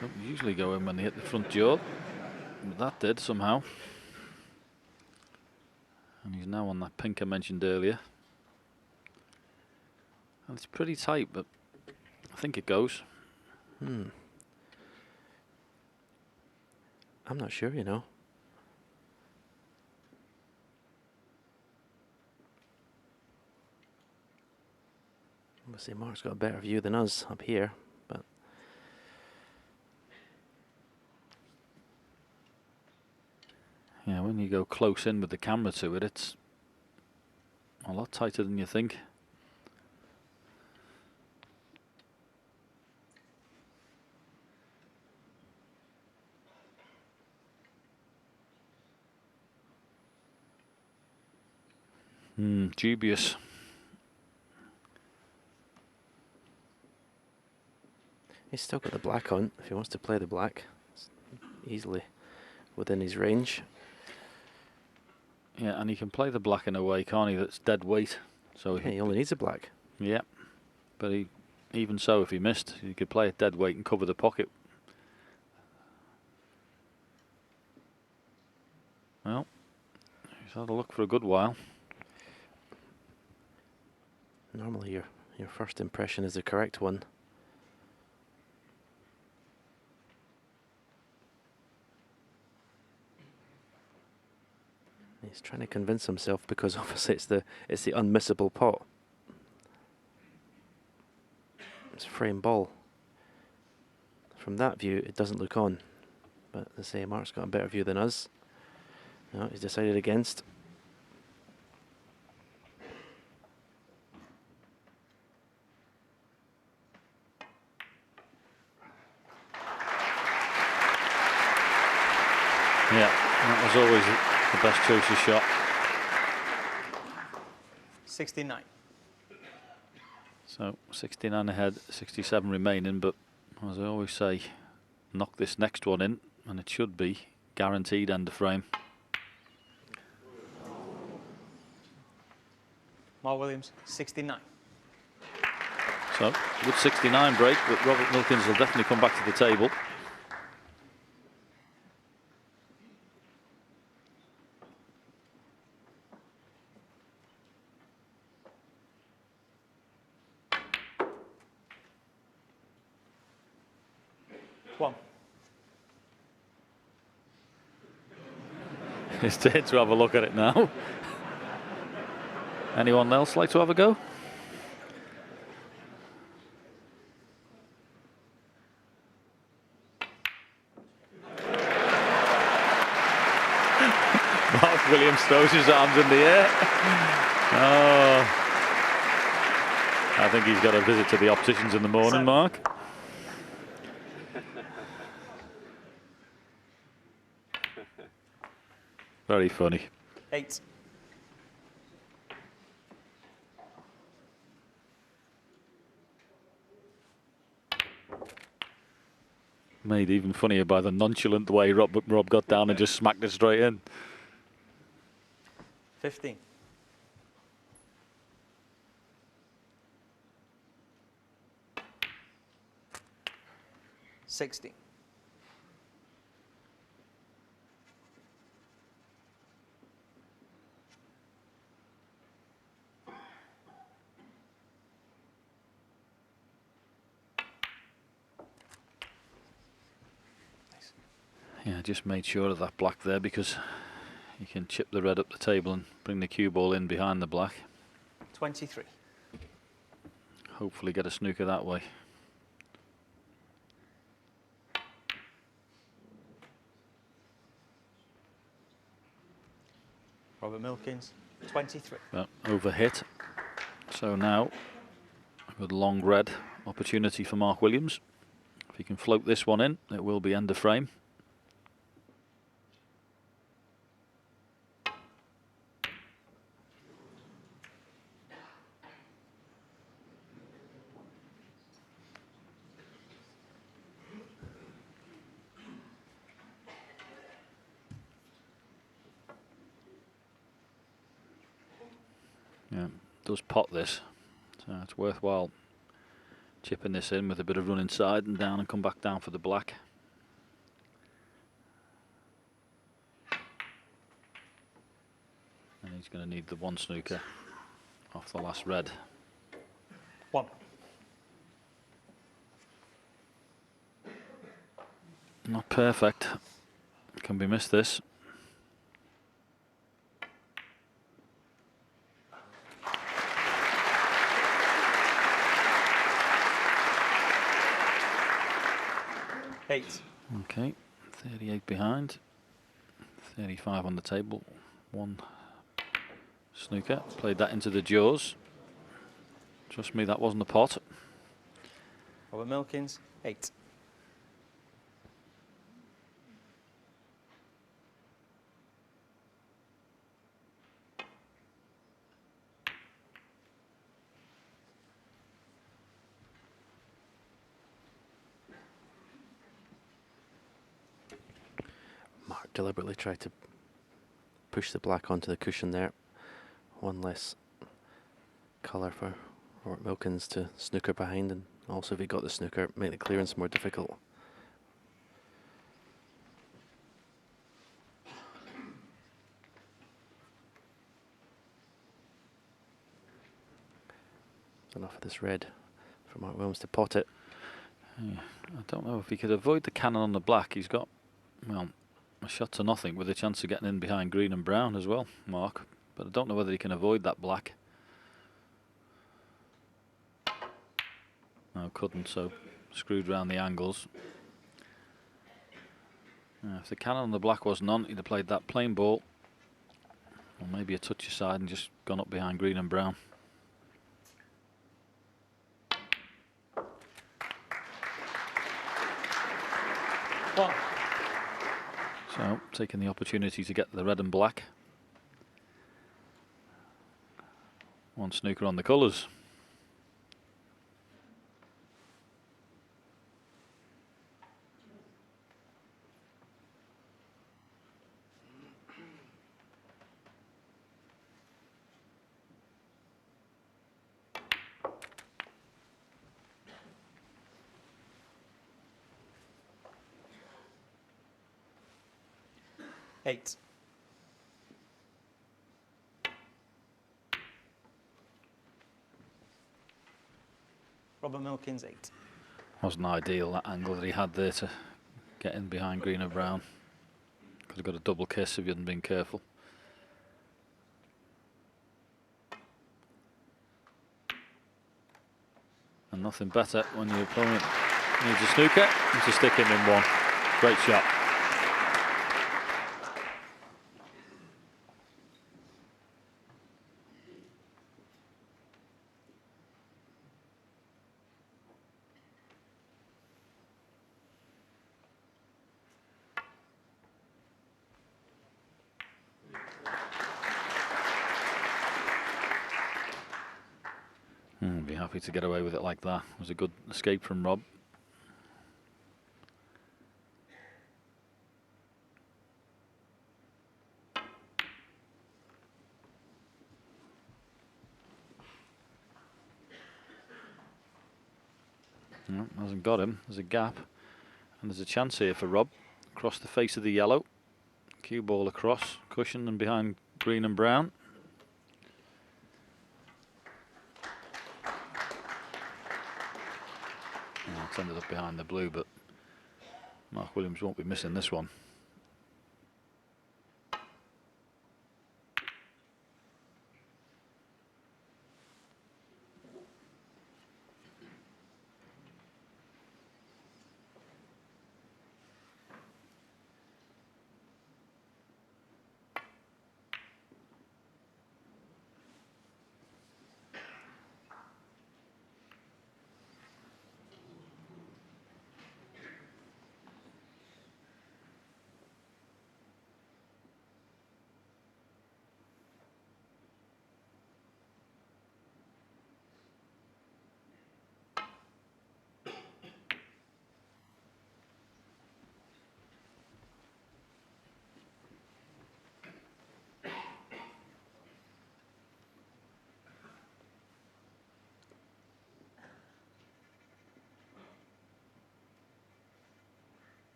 B: Don't usually go in when they hit the front jaw, but that did somehow. And he's now on that pink I mentioned earlier. And it's pretty tight, but I think it goes.
C: I'm not sure, you know. Obviously, Mark's got a better view than us up here, but
B: Yeah, when you go close in with the camera to it, it's a lot tighter than you think. Dubious.
C: he's still got the black on. If he wants to play the black, it's easily within his range.
B: Yeah, and he can play the black in a way, can't he? That's dead weight. So
C: Yeah, he only needs a black.
B: yeah, but even so, if he missed, he could play it dead weight and cover the pocket. Well, he's had a look for a good while.
C: Normally, your first impression is the correct one. He's trying to convince himself because obviously it's the unmissable pot. It's frame ball. From that view, it doesn't look on, but as I say, Mark's got a better view than us. No, he's decided against.
B: Yeah, that was always the best choice of shot.
D: 69.
B: So 69 ahead, 67 remaining, but as I always say, knock this next one in and it should be guaranteed end of frame.
D: Mark Williams, 69.
B: So good 69 break, but Robert Milkins will definitely come back to the table.
D: One.
B: It's time to have a look at it now. Anyone else like to have a go? Mark Williams throws his arms in the air. Oh, I think he's got a visit to the opticians in the morning, Mark. Very funny.
D: 8.
B: Made even funnier by the nonchalant way Rob got down and just smacked it straight in.
D: 15. 60.
B: Yeah, just made sure of that black there because you can chip the red up the table and bring the cue ball in behind the black.
D: 23.
B: Hopefully get a snooker that way.
D: Robert Milkins, 23.
B: But overhit. So now a good long red opportunity for Mark Williams. If he can float this one in, it will be end of frame. does pot this, so it's worthwhile chipping this in with a bit of run inside and down and come back down for the black. And he's going to need the one snooker off the last red.
D: 1.
B: Not perfect. Can be missed this.
D: Eight.
B: Okay, 38 behind, 35 on the table, one snooker. Played that into the jaws. Trust me, that wasn't a pot.
D: Robert Milkins, 8.
C: Mark deliberately tried to push the black onto the cushion there. One less colour for Robert Milkins to snooker behind, and also if he got the snooker, make the clearance more difficult. Enough of this red for Mark Williams to pot it.
B: Yeah, I don't know if he could avoid the cannon on the black. He's got, well, a shot to nothing with a chance of getting in behind green and brown as well, Mark. But I don't know whether he can avoid that black. No, couldn't, so screwed round the angles. If the cannon on the black wasn't on, he'd have played that plain ball. Or maybe a touch aside and just gone up behind green and brown.
D: One.
B: So, taking the opportunity to get the red and black. One snooker on the colours.
D: Eight. Robert Milkins, 8.
B: Wasn't ideal, that angle that he had there to get in behind green and brown. Could have got a double kiss if he hadn't been careful. And nothing better when your opponent needs a snooker and to stick him in one. Great shot. Be happy to get away with it like that. It was a good escape from Rob. No, hasn't got him. There's a gap. And there's a chance here for Rob. Across the face of the yellow. Cue ball across. Cushion and behind green and brown. It's ended up behind the blue, but Mark Williams won't be missing this one.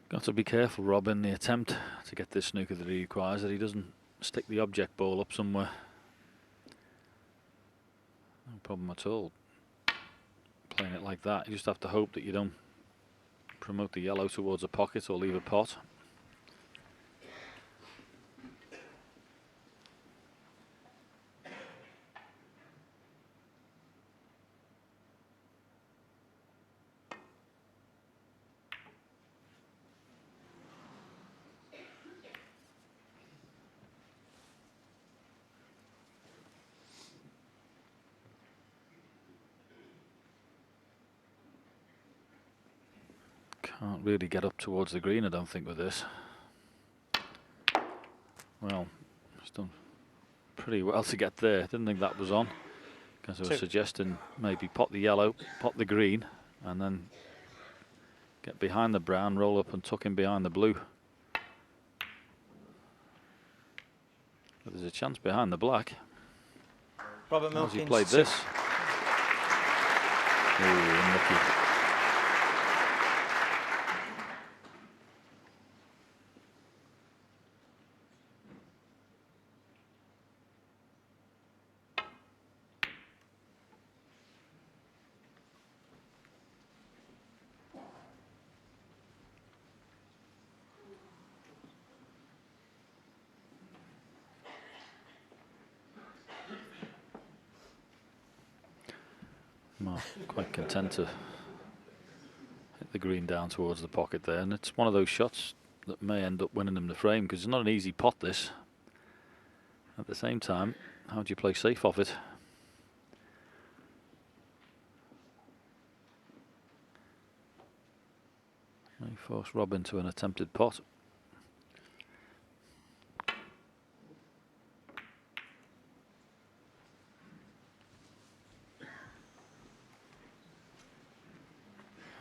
B: Got to be careful, Rob, in the attempt to get this snooker that he requires, that he doesn't stick the object ball up somewhere. No problem at all. Playing it like that, you just have to hope that you don't promote the yellow towards a pocket or leave a pot. Can't really get up towards the green, I don't think, with this. Well, it's done pretty well to get there. Didn't think that was on, because I was suggesting maybe pot the yellow, pot the green, and then get behind the brown, roll up and tuck in behind the blue. But there's a chance behind the black.
D: Robert
B: How's he
D: Milkins,
B: played
D: 2.
B: this? Ooh, unlucky. Well, quite content to hit the green down towards the pocket there, and it's one of those shots that may end up winning him the frame, because it's not an easy pot, this. At the same time, how do you play safe off it? May force Rob into an attempted pot.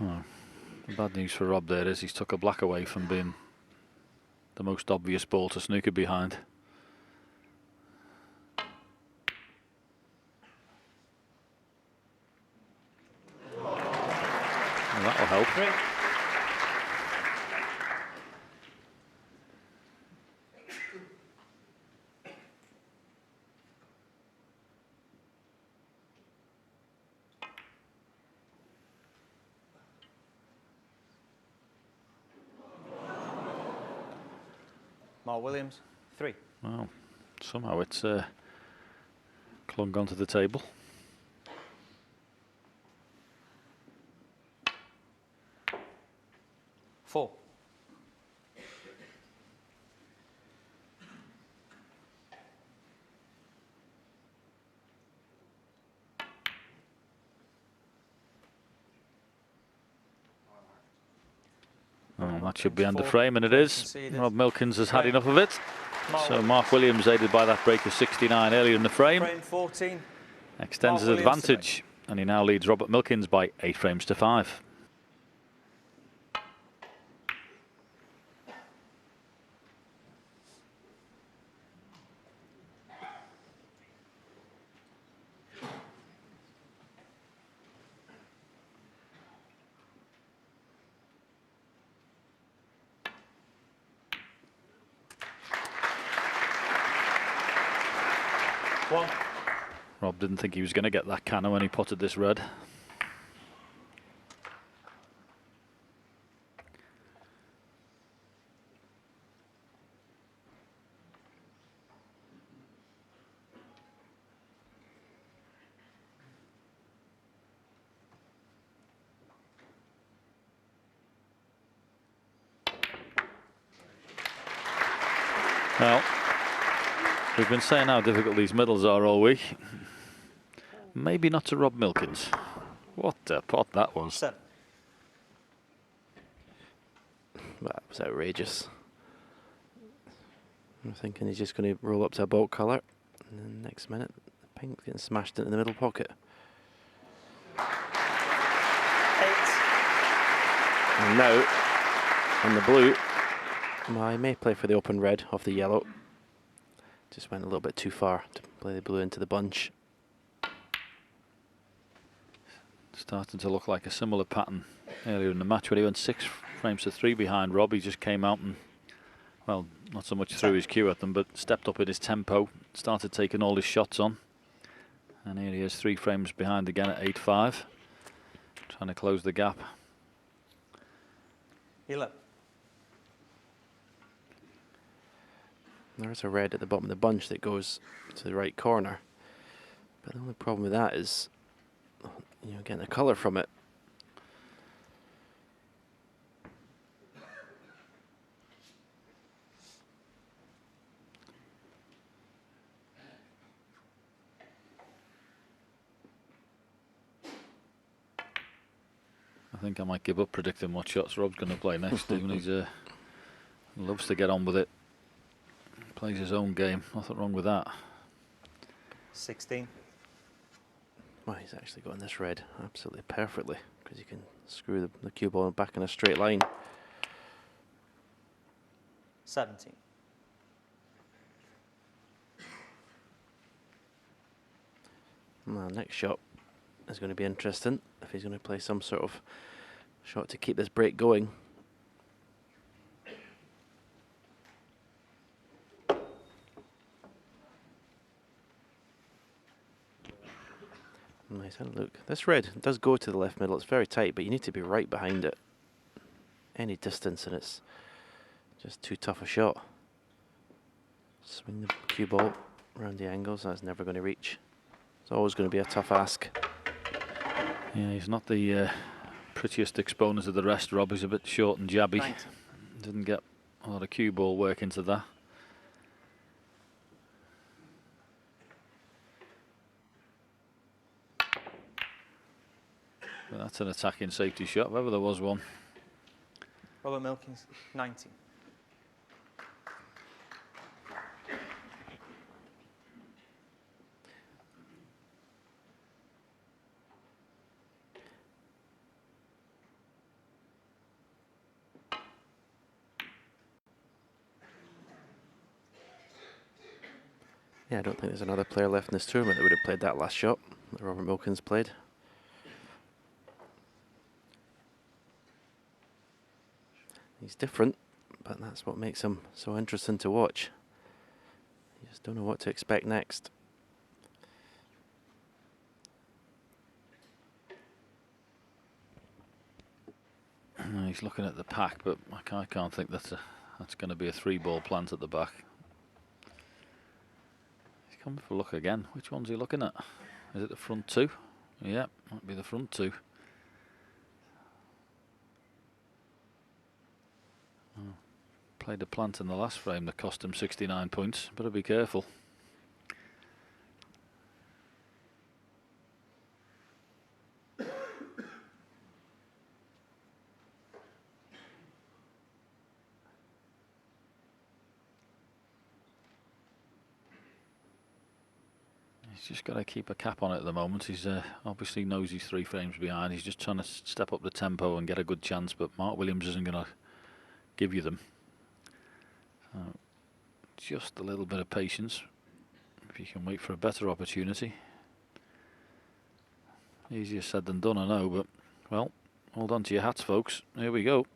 B: Oh, the bad news for Rob there is he's took a black away from being the most obvious ball to snooker behind. Well, that'll help.
D: Mark Williams, 3.
B: Well, somehow it's clung onto the table.
D: Four.
B: Oh, that should be under frame, and it is.
D: Conceded.
B: Rob Milkins has had enough of it. So Mark Williams, aided by that break of 69 earlier in the frame,
D: Frame 14.
B: extends his
D: Mark Williams to
B: advantage, and he now leads Robert Milkins by 8 frames to 5.
D: One.
B: Rob didn't think he was going to get that cannon when he potted this red. Well, we've been saying how difficult these middles are all week. Maybe not to Rob Milkins. What a pot that was.
D: 7.
C: That was outrageous. I'm thinking he's just going to roll up to a bolt colour, and then next minute, the pink's getting smashed into the middle pocket.
D: 8.
C: And now, on the blue, well, I may play for the open red off the yellow. Just went a little bit too far to play the blue into the bunch.
B: Starting to look like a similar pattern earlier in the match when he went frames to 3 behind Rob. He just came out and, well, not so much threw his cue at them, but stepped up in his tempo, started taking all his shots on. And here he is, 3 frames behind again at 8-5, trying to close the gap.
D: 11.
C: There's a red at the bottom of the bunch that goes to the right corner. But the only problem with that is, you know, getting the colour from it.
B: I think I might give up predicting what shots Rob's going to play next. Even he loves to get on with it. Plays his own game. Nothing wrong with that.
D: 16.
C: Well, he's actually got in this red absolutely perfectly, because you can screw the cue ball back in a straight line.
D: 17.
C: Well, next shot is going to be interesting if he's going to play some sort of shot to keep this break going. Nice, have a look. This red does go to the left middle. It's very tight, but you need to be right behind it. Any distance, and it's just too tough a shot. Swing the cue ball around the angles. That's never going to reach. It's always going to be a tough ask.
B: Yeah, he's not the prettiest exponent of the rest, Rob. He's a bit short and jabby.
D: 19.
B: Didn't get a lot of cue ball work into that. But that's an attacking safety shot, if ever there was one.
D: Robert Milkins, 19.
C: Yeah, I don't think there's another player left in this tournament that would have played that last shot that Robert Milkins played. He's different, but that's what makes him so interesting to watch. You just don't know what to expect next.
B: He's looking at the pack, but I can't think that's going to be a 3-ball plant at the back. He's coming for luck again. Which one's he looking at? Is it the front 2? Yeah, might be the front 2. Oh, played a plant in the last frame that cost him 69 points. Better be careful. He's just got to keep a cap on it at the moment. He's obviously knows he's 3 frames behind. He's just trying to step up the tempo and get a good chance, but Mark Williams isn't going to give you them. So just a little bit of patience. If you can wait for a better opportunity. Easier said than done, I know, but, well, hold on to your hats, folks. Here we go.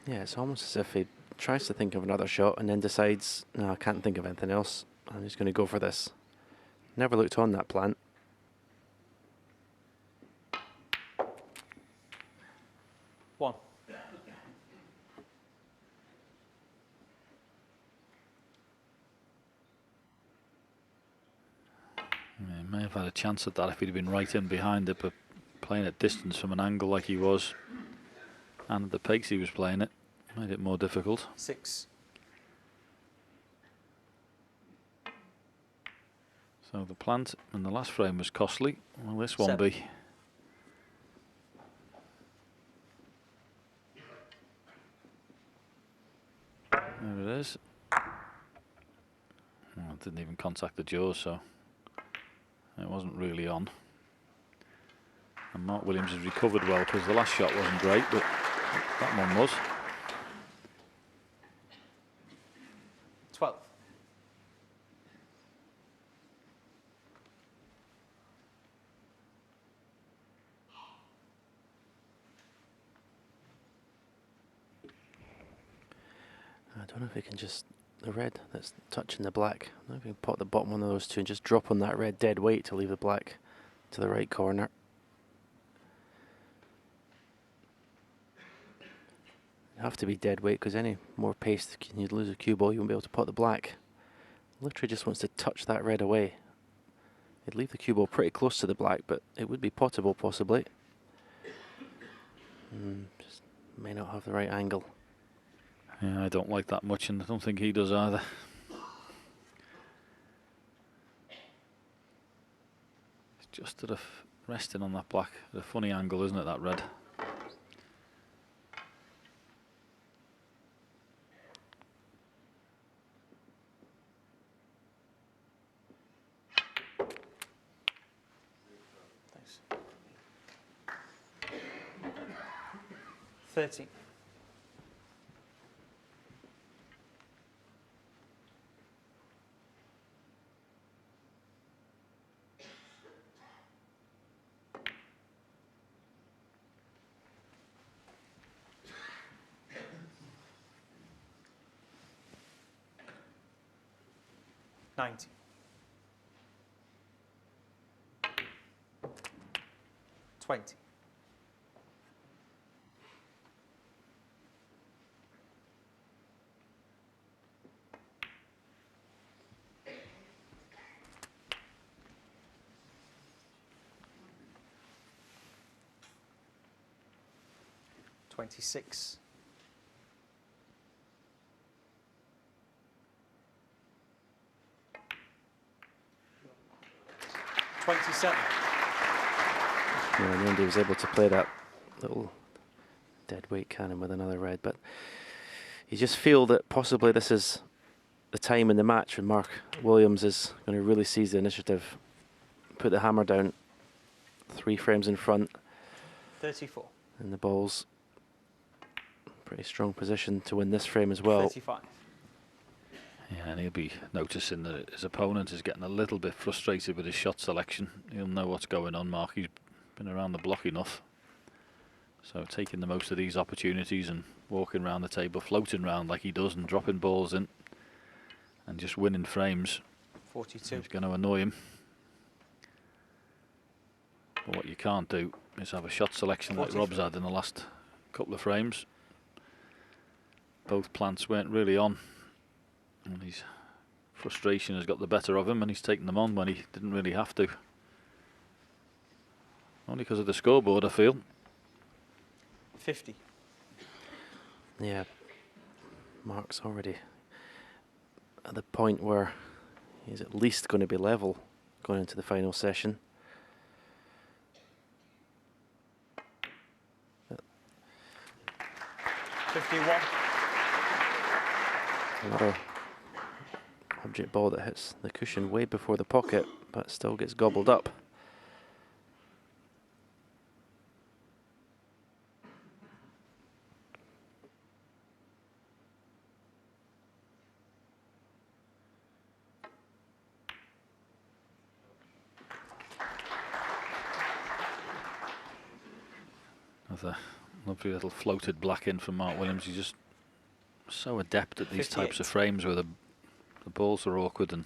C: Yeah, it's almost as if he tries to think of another shot and then decides, no, I can't think of anything else. I'm just going to go for this. Never looked on that plant.
D: One.
B: Yeah, he may have had a chance at that if he'd been right in behind it, but playing at distance from an angle like he was, and at the pace he was playing it, made it more difficult.
D: 6.
B: So the plant in the last frame was costly. Will this one
D: 7.
B: be? There it is. Well, it didn't even contact the jaws, so it wasn't really on. And Mark Williams has recovered well because the last shot wasn't great, but that one was.
D: 12.
C: don't know if we can just, the red that's touching the black, I don't know if we can pot the bottom one of those two and just drop on that red dead weight to leave the black to the right corner. Have to be dead weight, because any more pace you'd lose a cue ball, you won't be able to pot the black. Literally just wants to touch that red away. It'd leave the cue ball pretty close to the black, but it would be pottable possibly. Just may not have the right angle.
B: Yeah, I don't like that much, and I don't think he does either. It's just sort of resting on that black at a funny angle, isn't it, that red?
D: Thanks. 13. $90. 20. 26. 27.
C: Yeah, in the end he was able to play that little dead weight cannon with another red, but you just feel that possibly this is the time in the match when Mark Williams is going to really seize the initiative, put the hammer down 3 frames in front.
D: 34.
C: And the ball's pretty strong position to win this frame as well.
D: 35.
B: Yeah, and he'll be noticing that his opponent is getting a little bit frustrated with his shot selection. He'll know what's going on, Mark. He's been around the block enough. So taking the most of these opportunities and walking around the table, floating around like he does and dropping balls in and just winning frames.
D: 42.
B: It's going to annoy him. But what you can't do is have a shot selection like Rob's had in the last couple of frames. Both plants weren't really on. And his frustration has got the better of him, and he's taken them on when he didn't really have to. Only because of the scoreboard, I feel.
D: 50.
C: Yeah, Mark's already at the point where he's at least going to be level going into the final session.
D: $51.
C: Another object ball that hits the cushion way before the pocket, but still gets gobbled up.
B: Another lovely little floated black in from Mark Williams. He's just so adept at these
D: 58.
B: types of frames where the balls are awkward and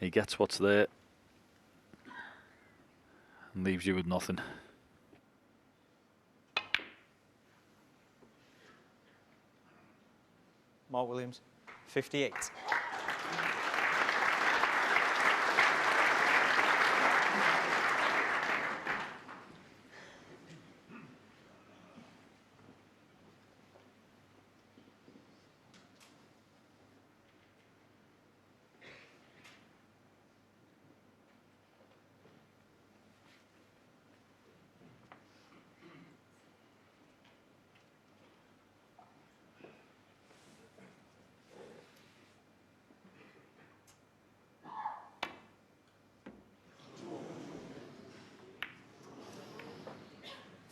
B: he gets what's there and leaves you with nothing.
D: Mark Williams, 58.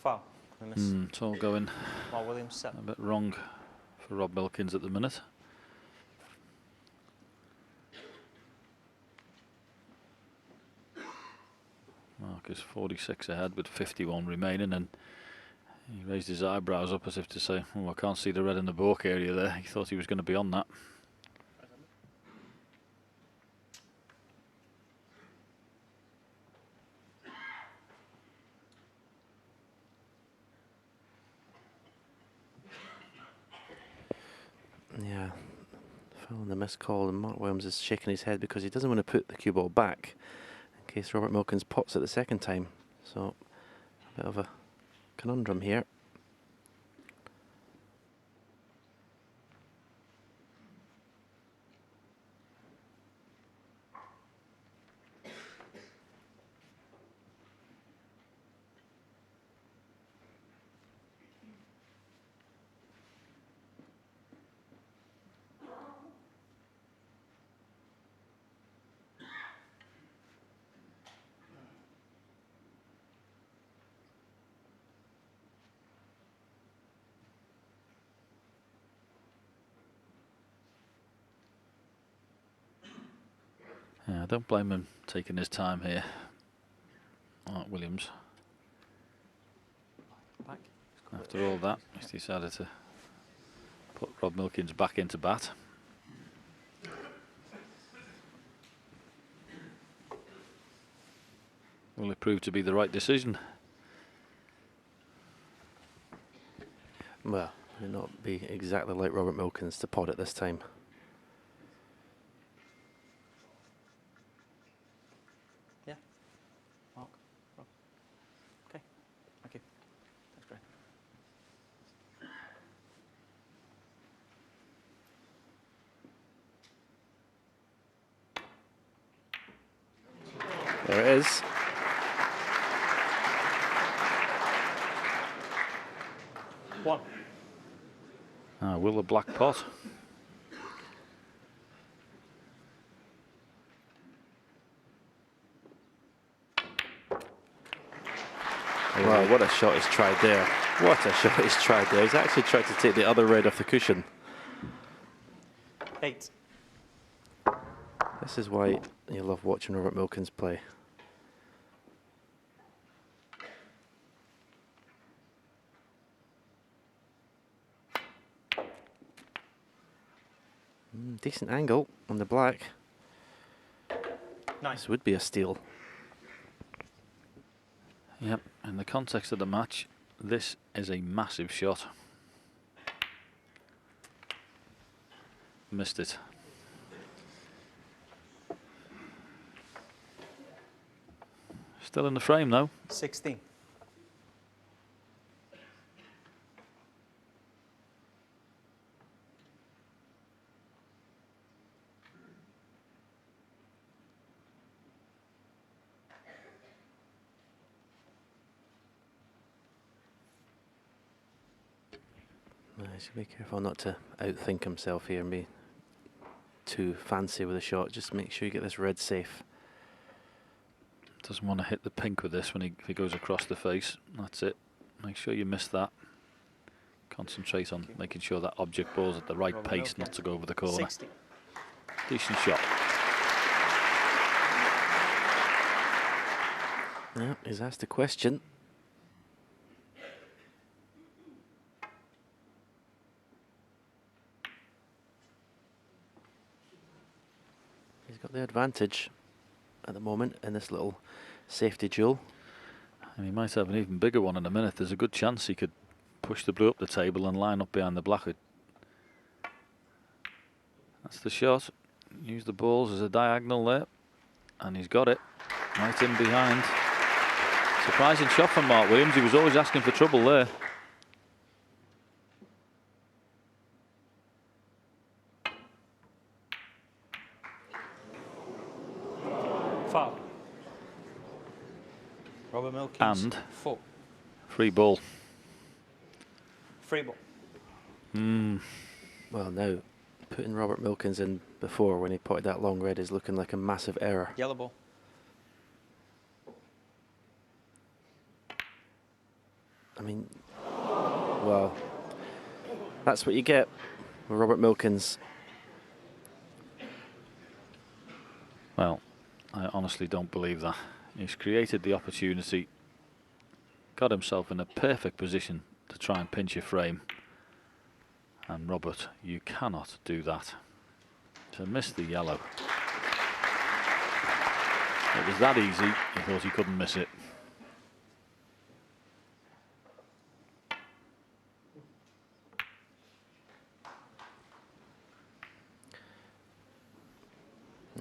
D: Foul.
B: It's all going
D: Mark Williams,
B: a
D: 7.
B: bit wrong for Rob Milkins at the minute. Mark is 46 ahead with 51 remaining, and He raised his eyebrows up as if to say, oh, I can't see the red in the baulk area there. He thought he was going to be on that.
C: Yeah, following the missed call, and Mark Williams is shaking his head because he doesn't want to put the cue ball back in case Robert Milkins pots it the second time. So, a bit of a conundrum here.
B: Yeah, I don't blame him taking his time here. Mark Williams.
D: Back.
B: After all that, he's decided to put Rob Milkins back into bat. Will it prove to be the right decision?
C: Well, it may not be exactly like Robert Milkins to pot it this time.
D: Yeah. Mark. Rob. Okay. Thank you. That's great.
C: There it is.
D: One.
B: Will the black pot?
C: Wow, what a shot he's tried there. What a shot he's tried there. He's actually tried to take the other red off the cushion.
D: 8.
C: This is why you love watching Robert Milkins play. Decent angle on the black.
D: 9.
C: This would be a steal.
B: Yep, in the context of the match, this is a massive shot. Missed it. Still in the frame though.
D: 16.
C: He should be careful not to outthink himself here and be too fancy with a shot. Just make sure you get this red safe.
B: Doesn't want to hit the pink with this when if he goes across the face. That's it. Make sure you miss that. Concentrate on making sure that object ball's at the right
D: Robert
B: pace,
D: Milkins.
B: not to go over the corner.
D: 60.
B: Decent shot.
C: Yeah, he's asked a question. He's got the advantage at the moment in this little safety duel.
B: And he might have an even bigger one in a minute. There's a good chance he could push the blue up the table and line up behind the black. That's the shot. Use the balls as a diagonal there. And he's got it. Right in behind. Surprising shot from Mark Williams. He was always asking for trouble there.
D: Foul. Robert Milkins.
B: And
D: 4.
B: free ball.
D: Free ball.
C: Well, now, putting Robert Milkins in before when he potted that long red is looking like a massive error.
D: Yellow ball.
C: I mean, well, that's what you get with Robert Milkins.
B: Well, I honestly don't believe that. He's created the opportunity, got himself in a perfect position to try and pinch your frame. And Robert, you cannot do that. To miss the yellow. It was that easy, he thought he couldn't miss it.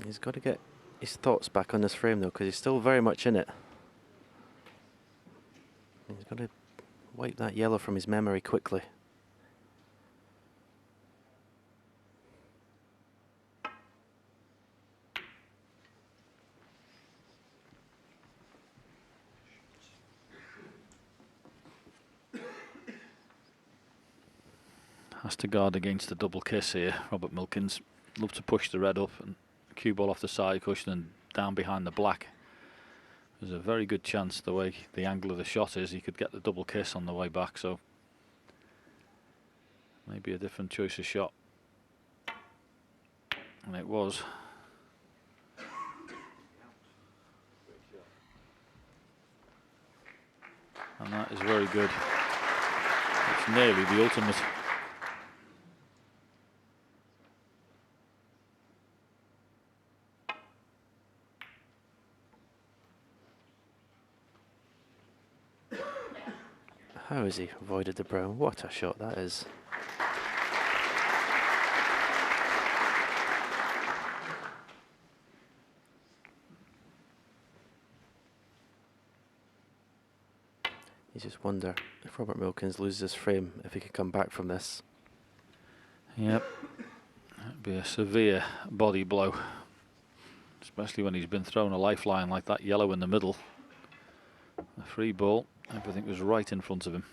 C: He's got to get his thoughts back on this frame though, because he's still very much in it. He's got to wipe that yellow from his memory quickly.
B: Has to guard against the double kiss here, Robert Milkins. Love to push the red up and cue ball off the side cushion and down behind the black. There's a very good chance, the way the angle of the shot is, he could get the double kiss on the way back, so maybe a different choice of shot. And it was. And that is very good. It's nearly the ultimate.
C: How has he avoided the brown? What a shot that is. You just wonder if Robert Milkins loses his frame, if he can come back from this.
B: Yep. That'd be a severe body blow. Especially when he's been thrown a lifeline like that yellow in the middle. A free ball. Everything was right in front of him.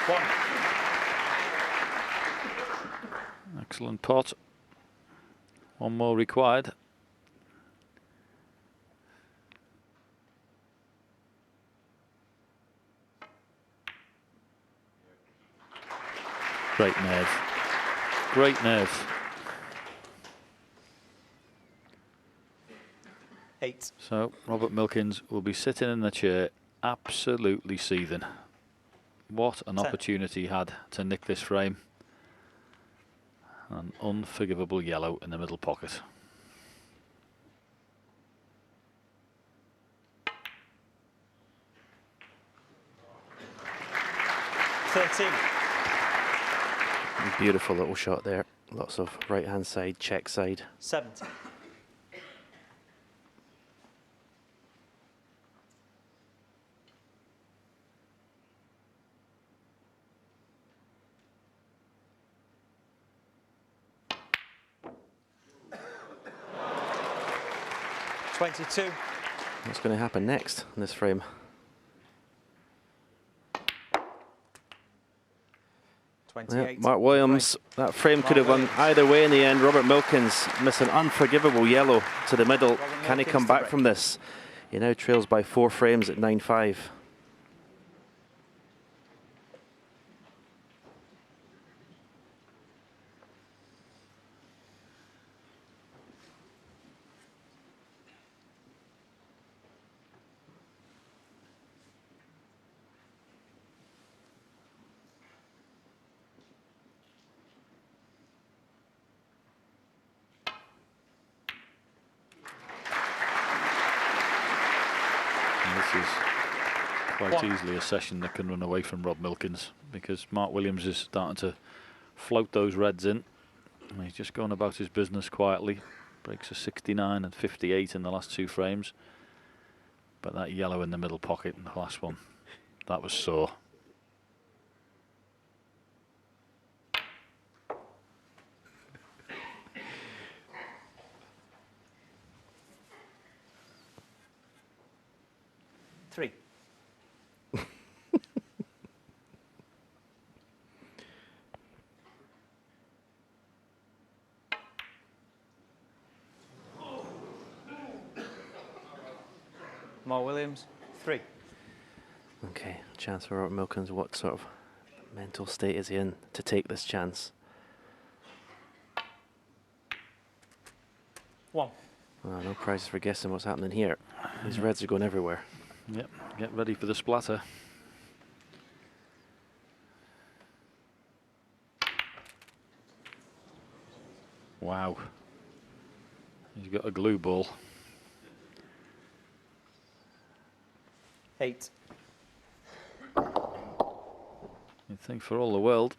D: One.
B: Excellent pot. One more required. Great nerve. Great nerve.
D: 8.
B: So Robert Milkins will be sitting in the chair absolutely seething. What an
D: 10.
B: opportunity he had to nick this frame. An unforgivable yellow in the middle pocket.
C: Beautiful little shot there. Lots of right hand side, check side.
D: 70. $22.
C: What's going to happen next in this frame? Yeah,
D: 28.
C: Mark Williams, that frame could have gone either way in the end. Robert Milkins missed an unforgivable yellow to the middle. Can he come back from this? He now trails by 4 frames at 9-5.
B: This is quite easily a session that can run away from Rob Milkins, because Mark Williams is starting to float those reds in. And he's just going about his business quietly. Breaks a 69 and 58 in the last 2 frames. But that yellow in the middle pocket in the last one, that was sore.
D: Three. Mark Williams, 3.
C: Okay, chance for Robert Milkins. What sort of mental state is he in to take this chance?
D: 1.
C: Oh, no prizes for guessing what's happening here. These reds are going everywhere.
B: Yep, get ready for the splatter. Wow. He's got a glue ball.
D: 8.
B: You'd think for all the world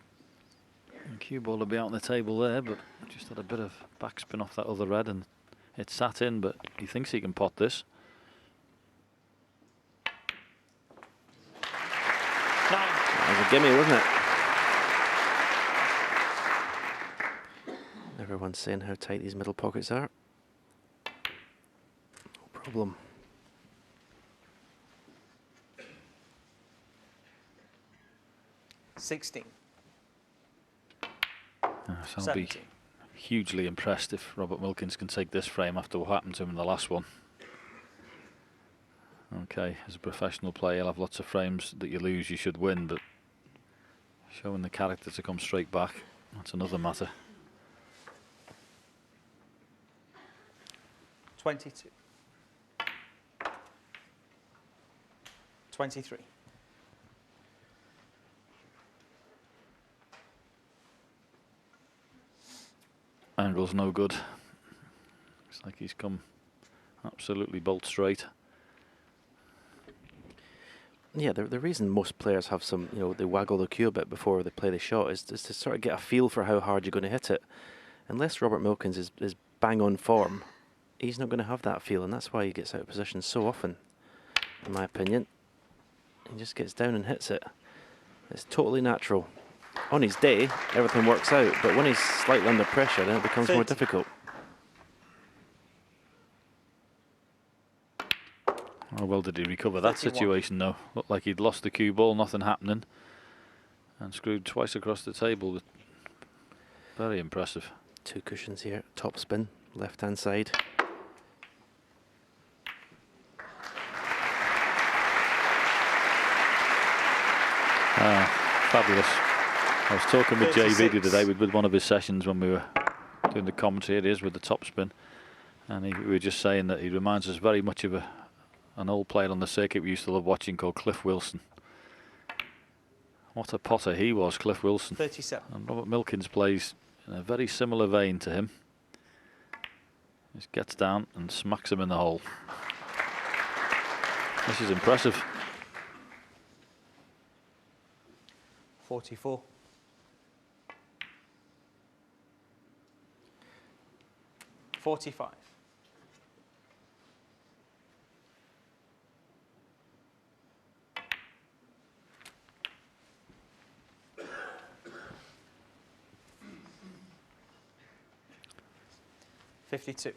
B: the cue ball would be out on the table there, but just had a bit of backspin off that other red and it sat in, but he thinks he can pot this.
D: 9.
C: That was a gimme, wasn't it? Everyone's saying how tight these middle pockets are. No problem.
D: 16.
B: So I'll be
D: 17.
B: hugely impressed if Robert Milkins can take this frame after what happened to him in the last one. Okay, as a professional player, you'll have lots of frames that you lose, you should win, but showing the character to come straight back, that's another matter.
D: 22. 23.
B: Angle's no good. Looks like he's come absolutely bolt straight.
C: Yeah, the reason most players have some, they waggle the cue a bit before they play the shot is to sort of get a feel for how hard you're going to hit it. Unless Robert Milkins is bang on form, he's not going to have that feel, and that's why he gets out of position so often, in my opinion. He just gets down and hits it. It's totally natural. On his day, everything works out, but when he's slightly under pressure, then it becomes more
D: 30.
C: difficult.
B: How well did he recover that
D: 31.
B: situation though? Looked like he'd lost the cue ball, nothing happening, and screwed twice across the table. Very impressive.
C: 2 cushions here, top spin, left hand side.
B: Fabulous. I was talking with JV the
D: 36.
B: other day with one of his sessions when we were doing the commentary. It is with the top spin, and we were just saying that he reminds us very much of an old player on the circuit we used to love watching called Cliff Wilson. What a potter he was, Cliff Wilson.
D: 37.
B: And Robert Milkins plays in a very similar vein to him. Just gets down and smacks him in the hole. This is impressive.
D: 44. 45. 52.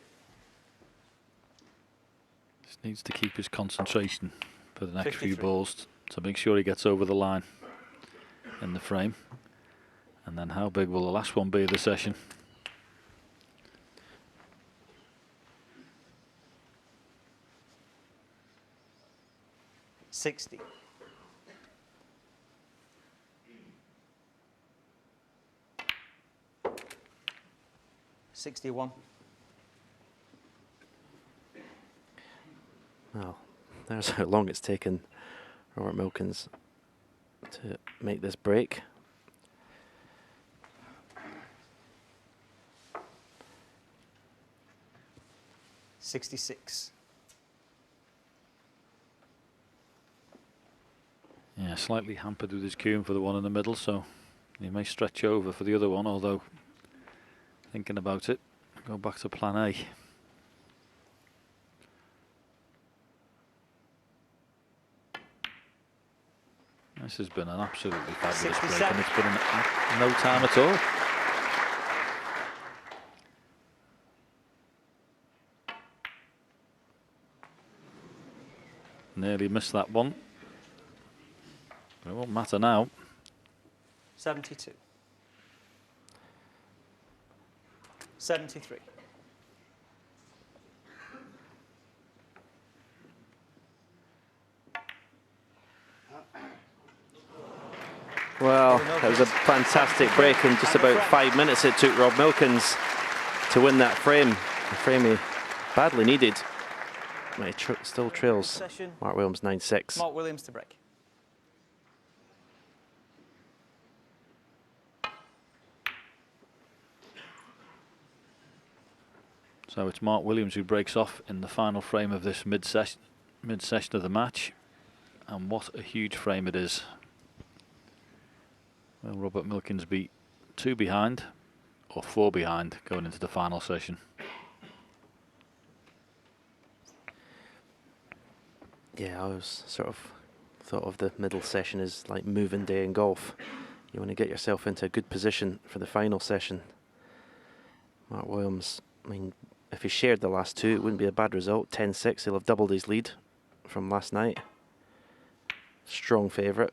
B: Just needs to keep his concentration for the next few
D: 53.
B: balls to make sure he gets over the line in the frame. And then how big will the last one be of the session?
D: $60. 61.
C: Well, there's how long it's taken Robert Milkins to make this break.
D: $66.
B: Yeah, slightly hampered with his cueing for the one in the middle, so he may stretch over for the other one, although thinking about it, go back to plan A. This has been an absolutely fabulous break,
D: 67.
B: and it's been in no time at all. Nearly missed that one. But it won't matter now.
D: 72. 73.
C: Well, that was a fantastic break, and just about 5 minutes it took Rob Milkins to win that frame. The frame he badly needed. But he still trails
D: Session.
C: Mark Williams 9-6.
D: Mark Williams to break.
B: So it's Mark Williams who breaks off in the final frame of this mid-session of the match. And what a huge frame it is. Will Robert Milkins be 2 behind or 4 behind going into the final session?
C: Yeah, I was sort of thought of the middle session as like moving day in golf. You want to get yourself into a good position for the final session. Mark Williams, I mean, if he shared the last 2, it wouldn't be a bad result. 10-6, he'll have doubled his lead from last night. Strong favourite.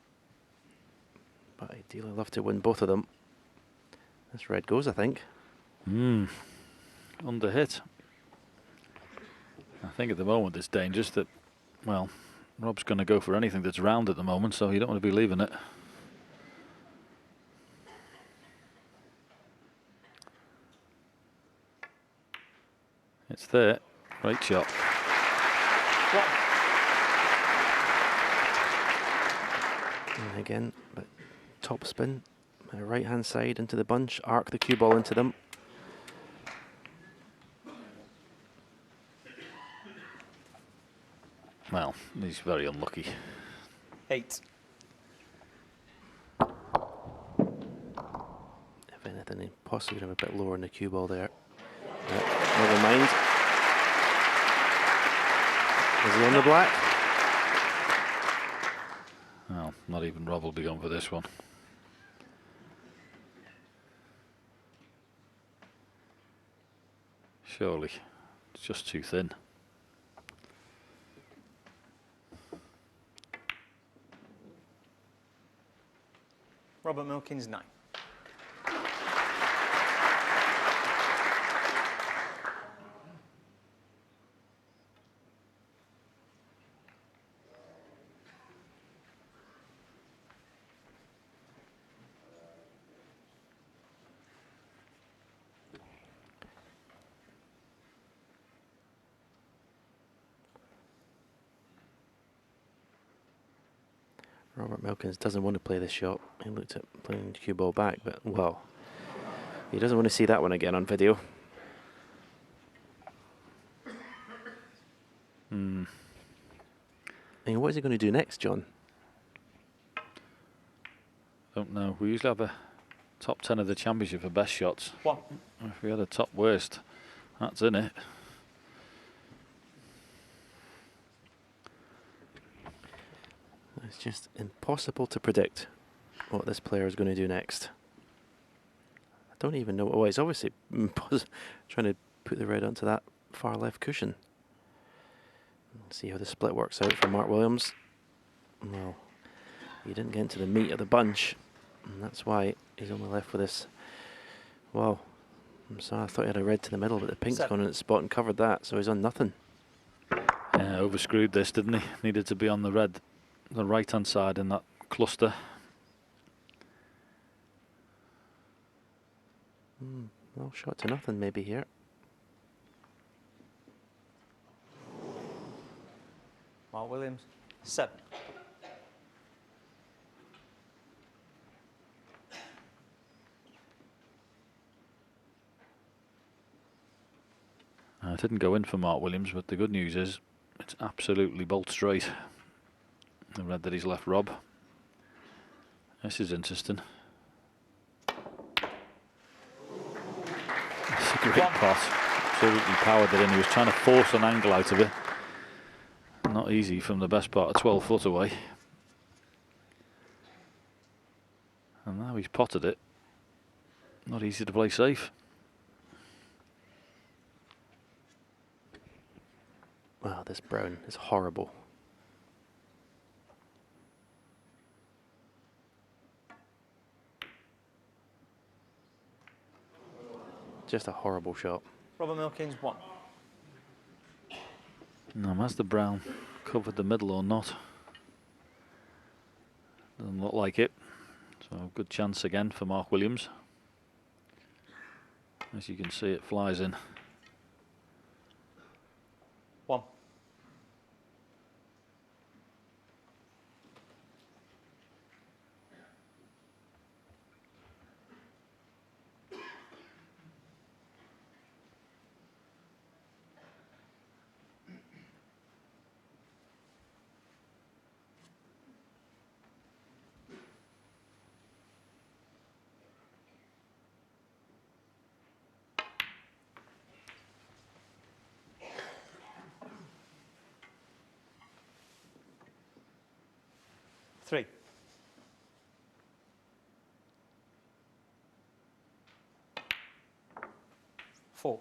C: But ideally love to win both of them. This red goes, I think.
B: Under hit. I think at the moment it's dangerous that, well, Rob's going to go for anything that's round at the moment, so you don't want to be leaving it. It's there. Great shot.
C: And again, but top spin, right hand side into the bunch, arc the cue ball into them.
B: Well, he's very unlucky.
D: 8.
C: If anything, he possibly have a bit lower in the cue ball there. Yep, never mind. Is he on the black?
B: Well, not even Rob will be going for this one. Surely, it's just too thin.
D: Robert Milkins 9.
C: Robert Milkins doesn't want to play this shot. He looked at playing the cue ball back, but well, he doesn't want to see that one again on video. I mean, what is he going to do next, John?
B: Don't know. We usually have a top 10 of the championship for best shots.
D: 1.
B: If we had a top worst, that's in it.
C: It's just impossible to predict what this player is going to do next. I don't even know. Oh, he's obviously trying to put the red onto that far left cushion. Let's see how the split works out for Mark Williams. Well, he didn't get into the meat of the bunch, and that's why he's only left with this. Wow. So I thought he had a red to the middle, but the pink's gone in its spot and covered that, so he's on nothing.
B: Yeah, overscrewed this, didn't he? Needed to be on the red, the right-hand side in that cluster.
C: Well, shot to nothing maybe here.
D: Mark Williams 7.
B: I didn't go in for Mark Williams, but the good news is it's absolutely bolt straight. The red that he's left Rob. This is interesting. It's a great pot. Absolutely powered it in. He was trying to force an angle out of it. Not easy from the best part of 12 foot away. And now he's potted it. Not easy to play safe.
C: Wow, this brown is horrible. Just a horrible shot.
D: Robert Milkins 1.
B: Now, has the brown covered the middle or not? Doesn't look like it. So good chance again for Mark Williams. As you can see, it flies in.
D: 4.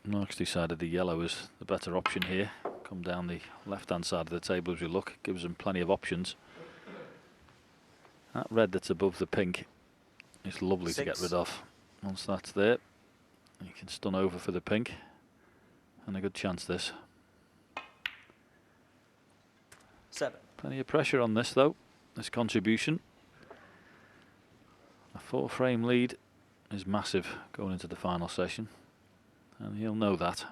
B: Mark's decided the yellow is the better option here. Come down the left-hand side of the table as we look. Gives them plenty of options. That red that's above the pink is lovely to get
D: 6.
B: rid of. Once that's there, you can stun over for the pink. And a good chance this.
D: 7.
B: Plenty of pressure on this though, this contribution. A 4-frame lead is massive going into the final session. And he'll know that.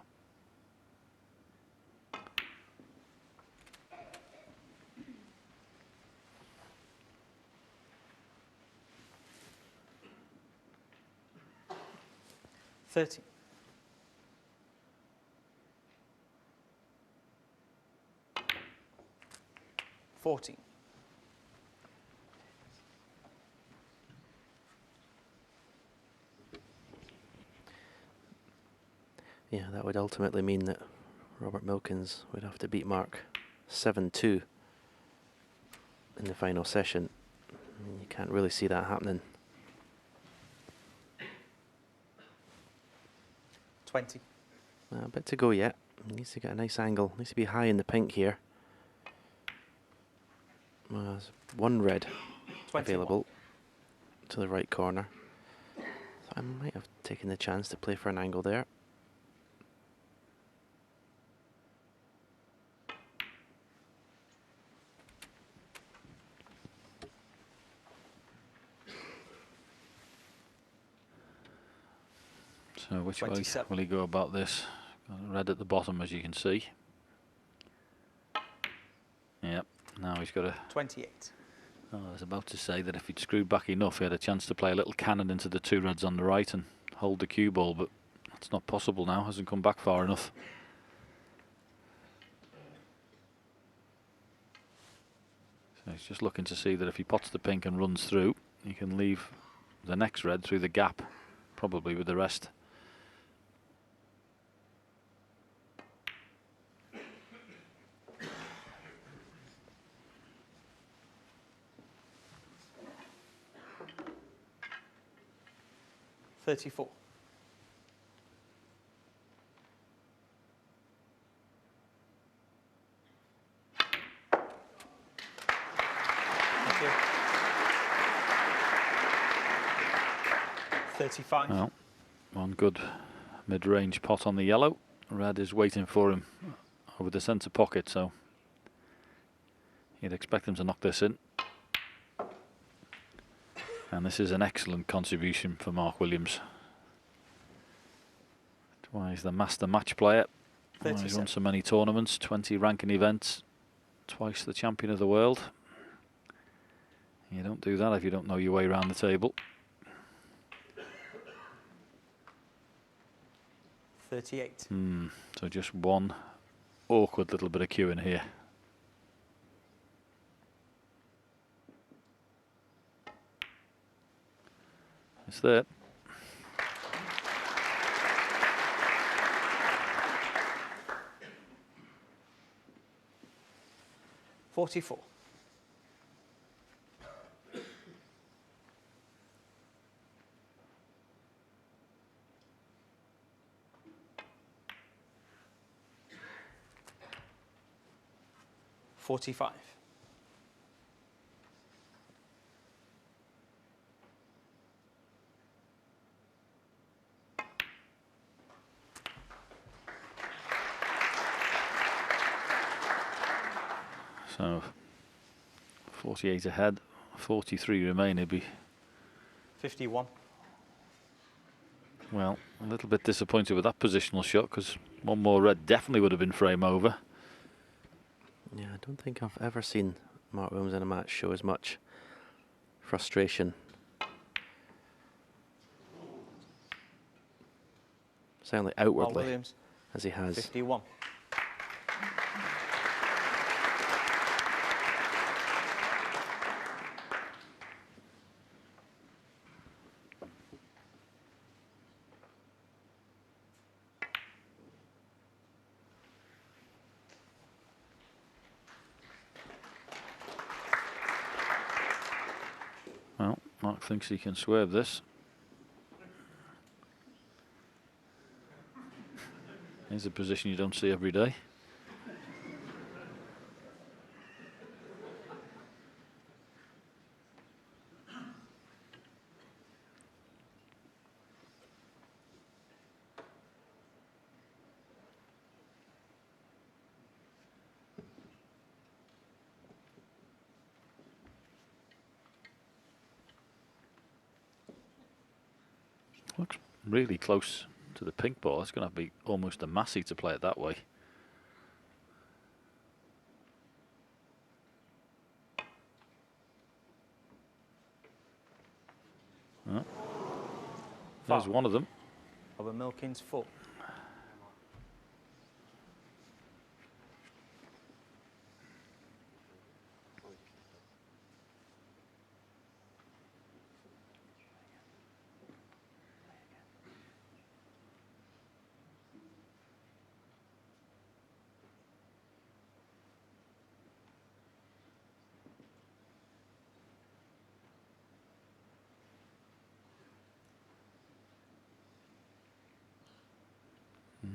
D: $30. $14.
C: Yeah, that would ultimately mean that Robert Milkins would have to beat Mark 7-2 in the final session. I mean, you can't really see that happening.
D: 20.
C: A bit to go yet. He needs to get a nice angle. Needs to be high in the pink here. There's one red
D: 21.
C: available to the right corner. So I might have taken the chance to play for an angle there.
B: So which way
D: 27.
B: will he go about this? Got a red at the bottom, as you can see. Yep, now he's got a...
D: 28.
B: Oh, I was about to say that if he'd screwed back enough, he had a chance to play a little cannon into the 2 reds on the right and hold the cue ball, but that's not possible now. Hasn't come back far enough. So he's just looking to see that if he pots the pink and runs through, he can leave the next red through the gap, probably with the rest.
D: $34. Thank you. 35.
B: Well, one good mid-range pot on the yellow. Red is waiting for him over the centre pocket, so you'd expect him to knock this in. And this is an excellent contribution for Mark Williams. That's why he's the master match player. Why he's won so many tournaments, 20 ranking events, twice the champion of the world. You don't do that if you don't know your way around the table.
D: 38.
B: So just one awkward little bit of cue in here. It's there.
D: $44. $45.
B: So 48 ahead, 43 remain. He'd be
D: 51.
B: well a little bit disappointed with that positional shot, because one more red definitely would have been frame over.
C: Yeah, I don't think I've ever seen Mark Williams in a match show as much frustration. Certainly
D: Mark
C: outwardly,
D: Williams.
C: as he has.
D: 51.
B: Mark thinks he can swerve this. Here's a position you don't see every day. Looks really close to the pink ball. It's going to be almost a massy to play it that way. Oh. There's one of them.
D: Over Milkins, 4.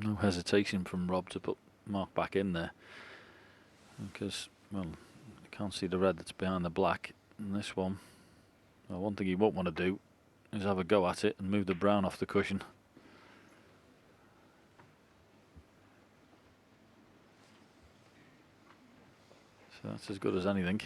B: No hesitation from Rob to put Mark back in there, because, well, you can't see the red that's behind the black. And this one, well, one thing you won't want to do is have a go at it and move the brown off the cushion. So that's as good as anything.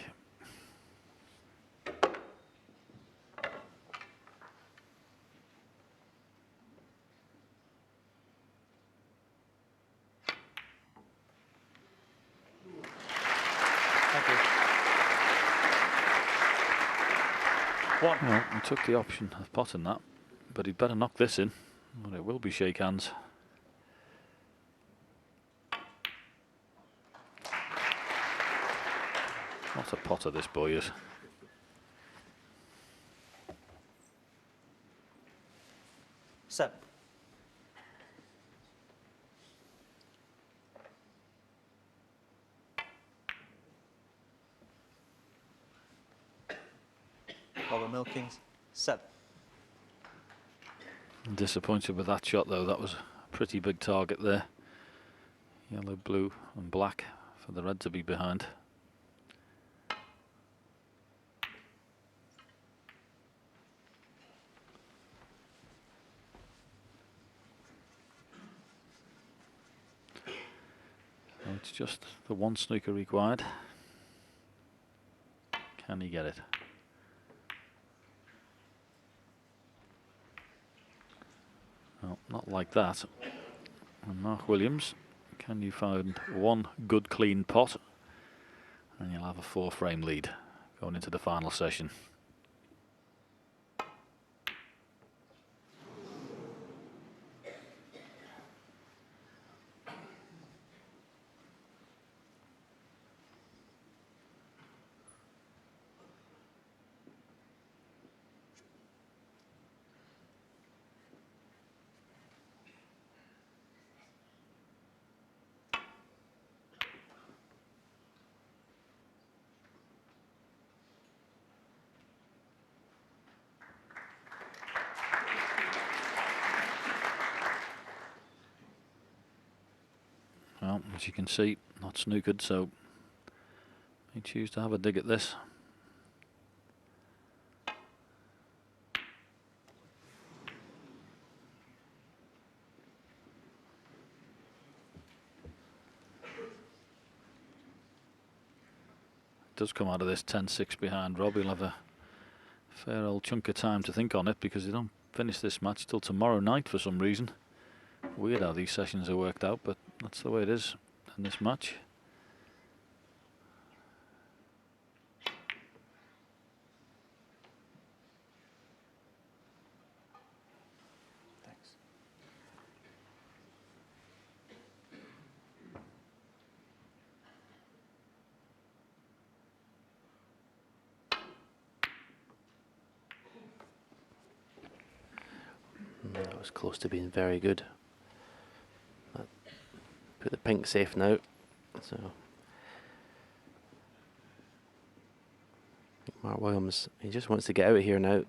D: One.
B: Well, he took the option of potting that, but he'd better knock this in, or it will be shake hands. What a potter this boy is.
D: Seven. Over Milkins, 7.
B: Disappointed with that shot though. That was a pretty big target there. Yellow, blue and black for the red to be behind. So it's just the one snooker required. Can he get it? Well, not like that. And Mark Williams, can you find one good clean pot and you'll have a 4-frame lead going into the final session. Well, as you can see, not snookered, so he choose to have a dig at this. Does come out of this 10-6 behind Rob. He'll have a fair old chunk of time to think on it, because they don't finish this match till tomorrow night for some reason. Weird how these sessions are worked out, but that's the way it is in this match.
D: Thanks.
C: That was close to being very good. But put the pink safe now. So Mark Williams, he just wants to get out of here now.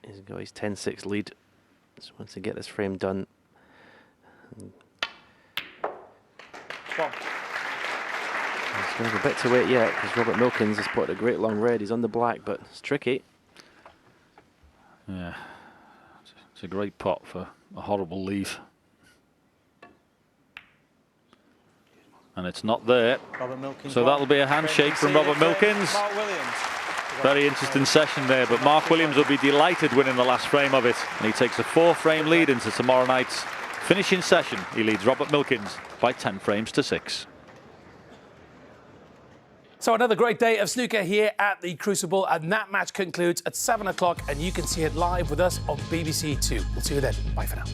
C: He's got his 10-6 lead. Just wants to get this frame done.
A: Well,
C: He's going to have a bit to wait yet because Robert Milkins has put a great long red. He's on the black, but it's tricky.
B: Yeah, it's a great pot for a horrible leave. And it's not there.
D: Robert Milkins
B: So
D: one.
B: that'll be a handshake from
D: Conceded
B: Robert
D: frame,
B: Milkins.
D: Mark Williams.
B: Very interesting session there, but Mark Williams will be delighted winning the last frame of it. And he takes a 4-frame lead into tomorrow night's finishing session. He leads Robert Milkins by 10 frames to 6.
A: so another great day of snooker here at the Crucible, and that match concludes at 7 o'clock, and you can see it live with us on BBC Two. We'll see you then. Bye for now.